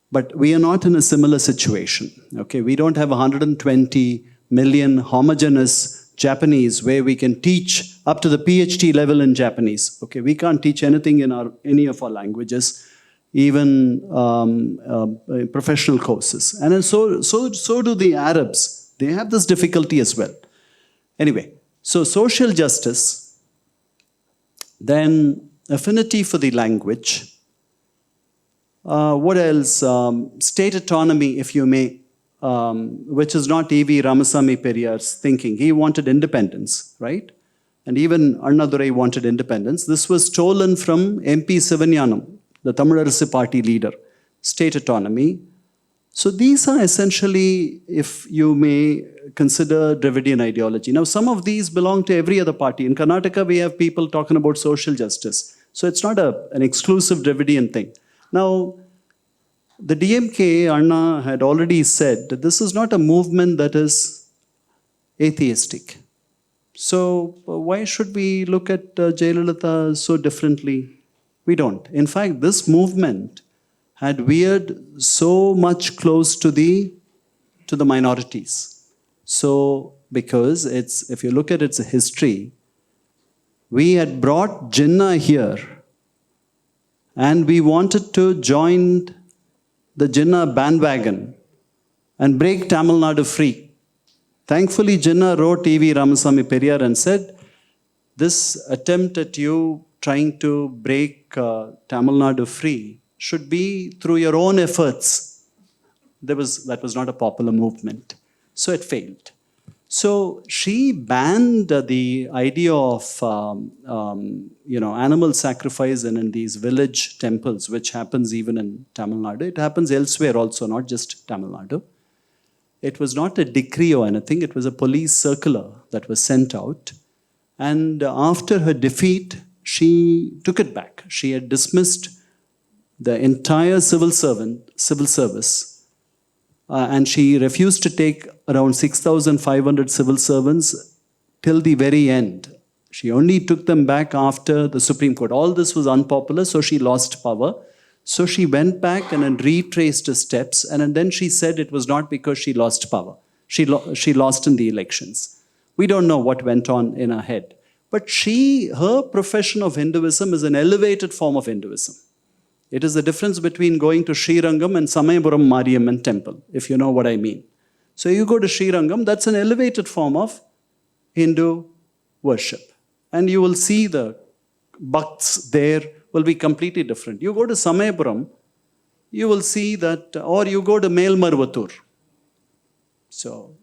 But we are not in a similar situation, okay? We don't have 120 million homogeneous Japanese where we can teach up to the PhD level in Japanese, okay? We can't teach anything in any of our languages, even professional courses. And then so do the Arabs. They have this difficulty as well. Anyway, so social justice, then affinity for the language. What else? State autonomy, if you may, which is not E.V. Ramaswamy Periyar's thinking. He wanted independence, right? And even Annadurai wanted independence. This was stolen from MP Sivanyanam, the Tamil Nadu party leader. State autonomy. So these are essentially, if you may consider, Dravidian ideology. Now, some of these belong to every other party. In Karnataka, we have people talking about social justice. So it's not an exclusive Dravidian thing. Now, the DMK, Anna had already said that this is not a movement that is atheistic. So why should we look at Jayalalitha so differently? We don't. In fact, this movement had veered so much close to the minorities. So, because if you look at its history, we had brought Jinnah here and we wanted to join the Jinnah bandwagon and break Tamil Nadu free. Thankfully, Jinnah wrote E.V. Ramaswamy Periyar and said, this attempt at you trying to break Tamil Nadu free should be through your own efforts. That was not a popular movement. So it failed. So she banned the idea of animal sacrifice in these village temples, which happens even in Tamil Nadu. It happens elsewhere also, not just Tamil Nadu. It was not a decree or anything. It was a police circular that was sent out. And after her defeat, she took it back. She had dismissed the entire civil service, and she refused to take around 6,500 civil servants till the very end. She only took them back after the Supreme Court. All this was unpopular, so she lost power. So she went back and then retraced her steps, and then she said it was not because she lost power. She lost in the elections. We don't know what went on in her head. But her profession of Hinduism is an elevated form of Hinduism. It is the difference between going to Srirangam and Samayapuram Mariamman temple, if you know what I mean. So you go to Srirangam, that's an elevated form of Hindu worship. And you will see the bhakts there will be completely different. You go to Samayapuram, you will see that, or you go to Melmarvatur. So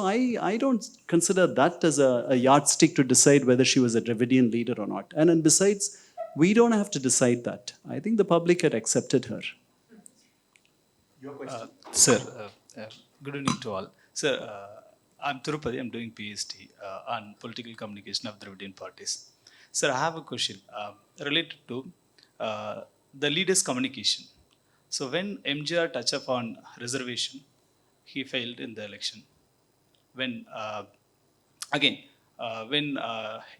I don't consider that as a yardstick to decide whether she was a Dravidian leader or not. And then besides, we don't have to decide that. I think the public had accepted her. Your question? Sir, good evening to all. Sir, I'm Tirupati. I'm doing PhD on political communication of Dravidian parties. Sir, I have a question related to the leader's communication. So when MGR touched upon reservation, he failed in the election. When when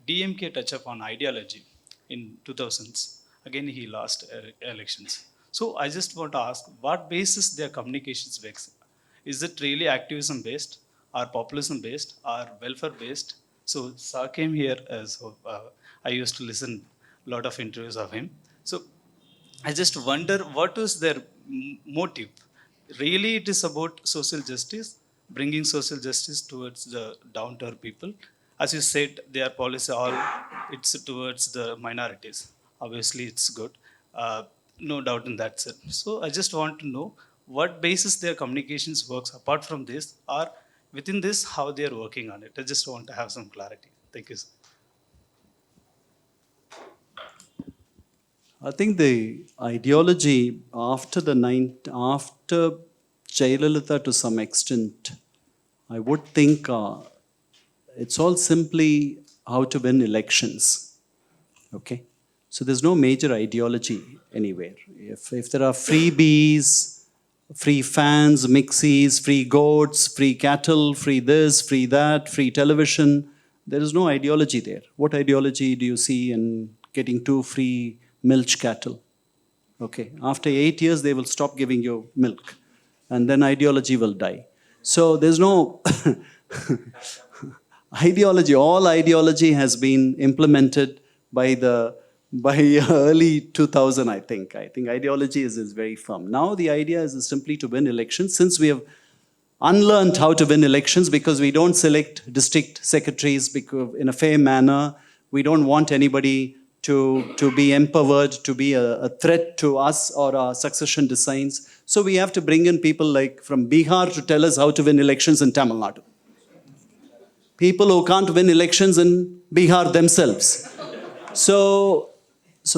DMK touched upon ideology in 2000s, again he lost elections. So I just want to ask, what basis their communications based? Is it really activism based, or populism based, or welfare based? So Sir came here, so I used to listen a lot of interviews of him. So I just wonder what was their motive. Really, it is about social justice, bringing social justice towards the down-to-earth people. As you said, their policy all it's towards the minorities. Obviously, it's good. No doubt in that sense. So I just want to know what basis their communications works apart from this, or within this, how they are working on it. I just want to have some clarity. Thank you, sir. I think the ideology after after Jayalalitha to some extent, I would think it's all simply how to win elections. Okay, so there's no major ideology anywhere. If there are freebies, free fans, mixies, free goats, free cattle, free this, free that, free television, there is no ideology there. What ideology do you see in getting 2 free milch cattle? Okay, after 8 years they will stop giving you milk, and then ideology will die. So there's no ideology. All ideology has been implemented by early 2000, I think. I think ideology is very firm. Now the idea is simply to win elections. Since we have unlearned how to win elections because we don't select district secretaries because in a fair manner, we don't want anybody to be empowered, to be a threat to us or our succession designs. So we have to bring in people like from Bihar to tell us how to win elections in Tamil Nadu. People who can't win elections in Bihar themselves. So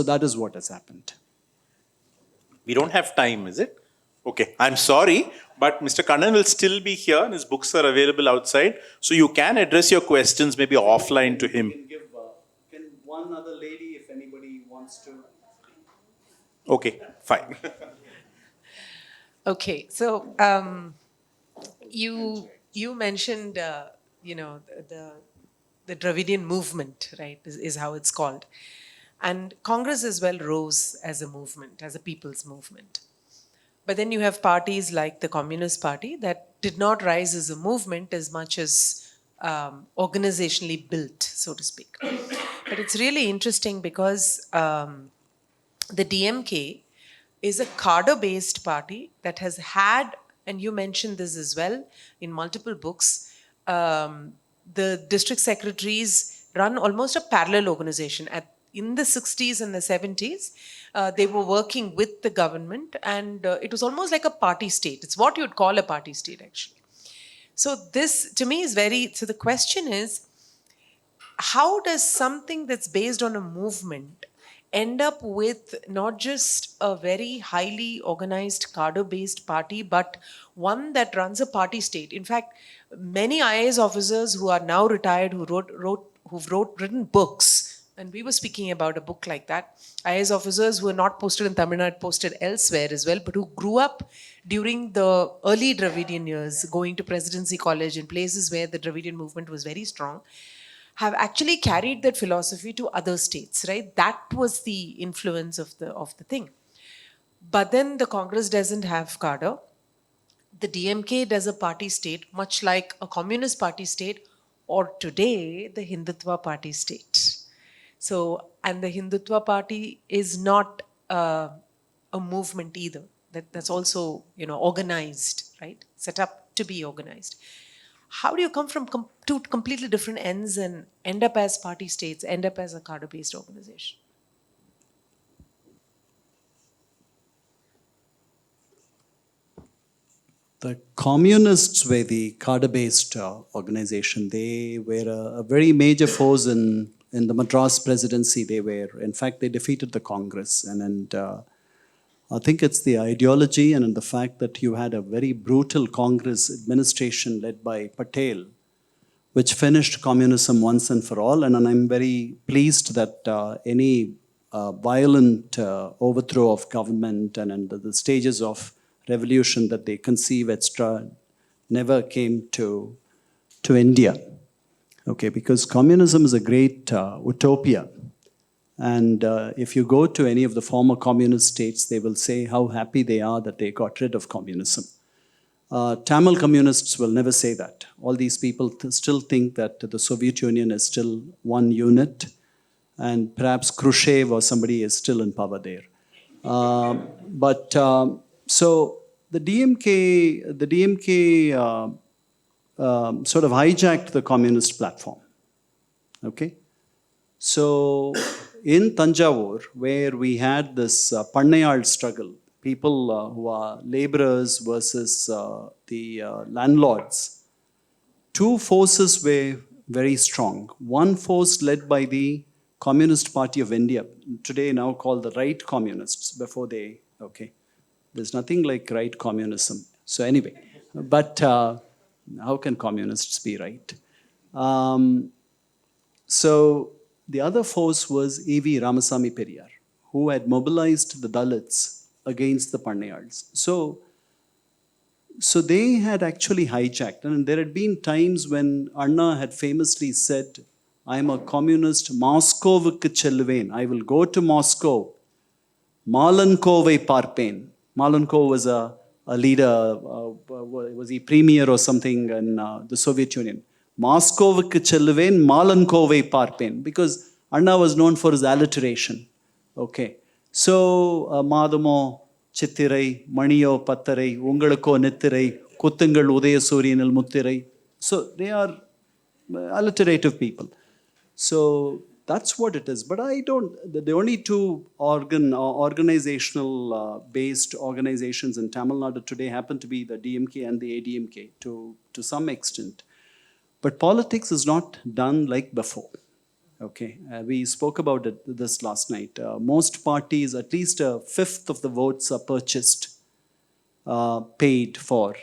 that is what has happened. We don't have time, is it? Okay, I'm sorry, but Mr. Kannan will still be here and his books are available outside. So you can address your questions maybe offline to him. Can one other lady, if anybody wants to? Okay, fine. Okay, so you mentioned the Dravidian movement, right, is how it's called. And Congress as well rose as a movement, as a people's movement. But then you have parties like the Communist Party that did not rise as a movement as much as organizationally built, so to speak. But it's really interesting because the DMK is a cadre-based party that has had, and you mentioned this as well in multiple books, the district secretaries run almost a parallel organization. In the 60s and the 70s, they were working with the government, and it was almost like a party state. It's what you'd call a party state, actually. So this, to me, is so the question is, how does something that's based on a movement end up with not just a very highly organized cadre-based party, but one that runs a party state? In fact, many IAS officers who are now retired, who've written books, and we were speaking about a book like that, IAS officers who are not posted in Tamil Nadu, posted elsewhere as well, but who grew up during the early Dravidian years, going to Presidency College in places where the Dravidian movement was very strong, have actually carried that philosophy to other states, right? That was the influence of the thing. But then the Congress doesn't have cadre. The DMK does a party state, much like a Communist Party state, or today, the Hindutva Party state. So, and the Hindutva Party is not a movement either. That's also, organized, right? Set up to be organized. How do you come from two completely different ends and end up as party states, end up as a cadre-based organization? The communists were the cadre-based organization. They were a very major force in the Madras presidency. In fact, they defeated the Congress. And I think it's the ideology and in the fact that you had a very brutal Congress administration led by Patel, which finished communism once and for all. And I'm very pleased that any violent overthrow of government and the stages of revolution that they conceive, etc., never came to India. Okay, because communism is a great utopia. And if you go to any of the former communist states, they will say how happy they are that they got rid of communism. Tamil communists will never say that. All these people still think that the Soviet Union is still one unit, and perhaps Khrushchev or somebody is still in power there. So the DMK sort of hijacked the communist platform. Okay, so in Tanjavur, where we had this Pannayal struggle, people who are laborers versus the landlords, two forces were very strong. One force led by the Communist Party of India, today now called the right communists, before they, okay. There's nothing like right communism. So anyway, but how can communists be right? So the other force was E.V. Ramaswamy Periyar, who had mobilized the Dalits against the Pannayals. So they had actually hijacked. And there had been times when Anna had famously said, I am a communist, Moscowukku chelluven. I will go to Moscow. Malankovai parpen. Malenkov was a leader, was he premier or something in the Soviet Union. Moscowukku chelluven, Malankovai parpen. Because Anna was known for his alliteration. Okay. So, Madamo Chittirai, Maniyo Pattarai, Ungalako Nittirai, Kuttangal Udaya Suryanal Muttirai. So, they are alliterative people. So that's what it is. But I don't, the only two organizational based organizations in Tamil Nadu today happen to be the DMK and the ADMK to some extent. But politics is not done like before. Okay, we spoke about this last night. Most parties, at least a fifth of the votes are purchased, paid for.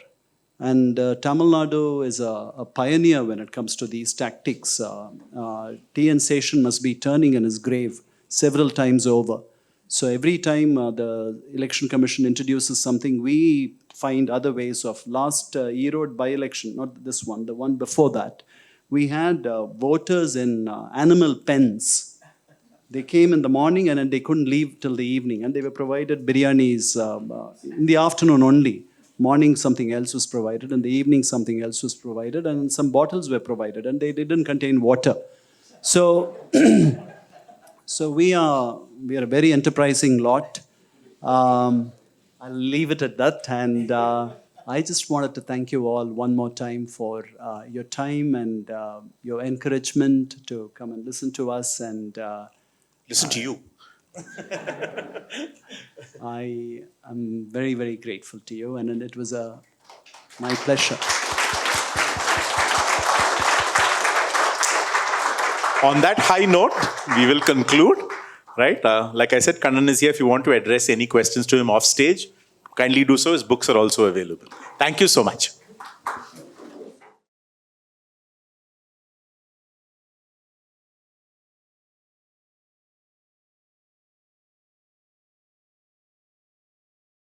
And Tamil Nadu is a pioneer when it comes to these tactics. T.N. Seshan must be turning in his grave several times over. So every time the Election Commission introduces something, we find other ways of. Last Erode by-election, not this one, the one before that, we had voters in animal pens. They came in the morning and then they couldn't leave till the evening, and they were provided biryanis in the afternoon only. Morning something else was provided, and the evening something else was provided, and some bottles were provided, and they didn't contain water. So, so we are a very enterprising lot. I'll leave it at that, and I just wanted to thank you all one more time for your time and your encouragement to come and listen to us and listen to you. I am very, very grateful to you, and it was my pleasure. On that high note, we will conclude, right? Like I said, Kannan is here. If you want to address any questions to him off stage, kindly do so. His books are also available. Thank you so much.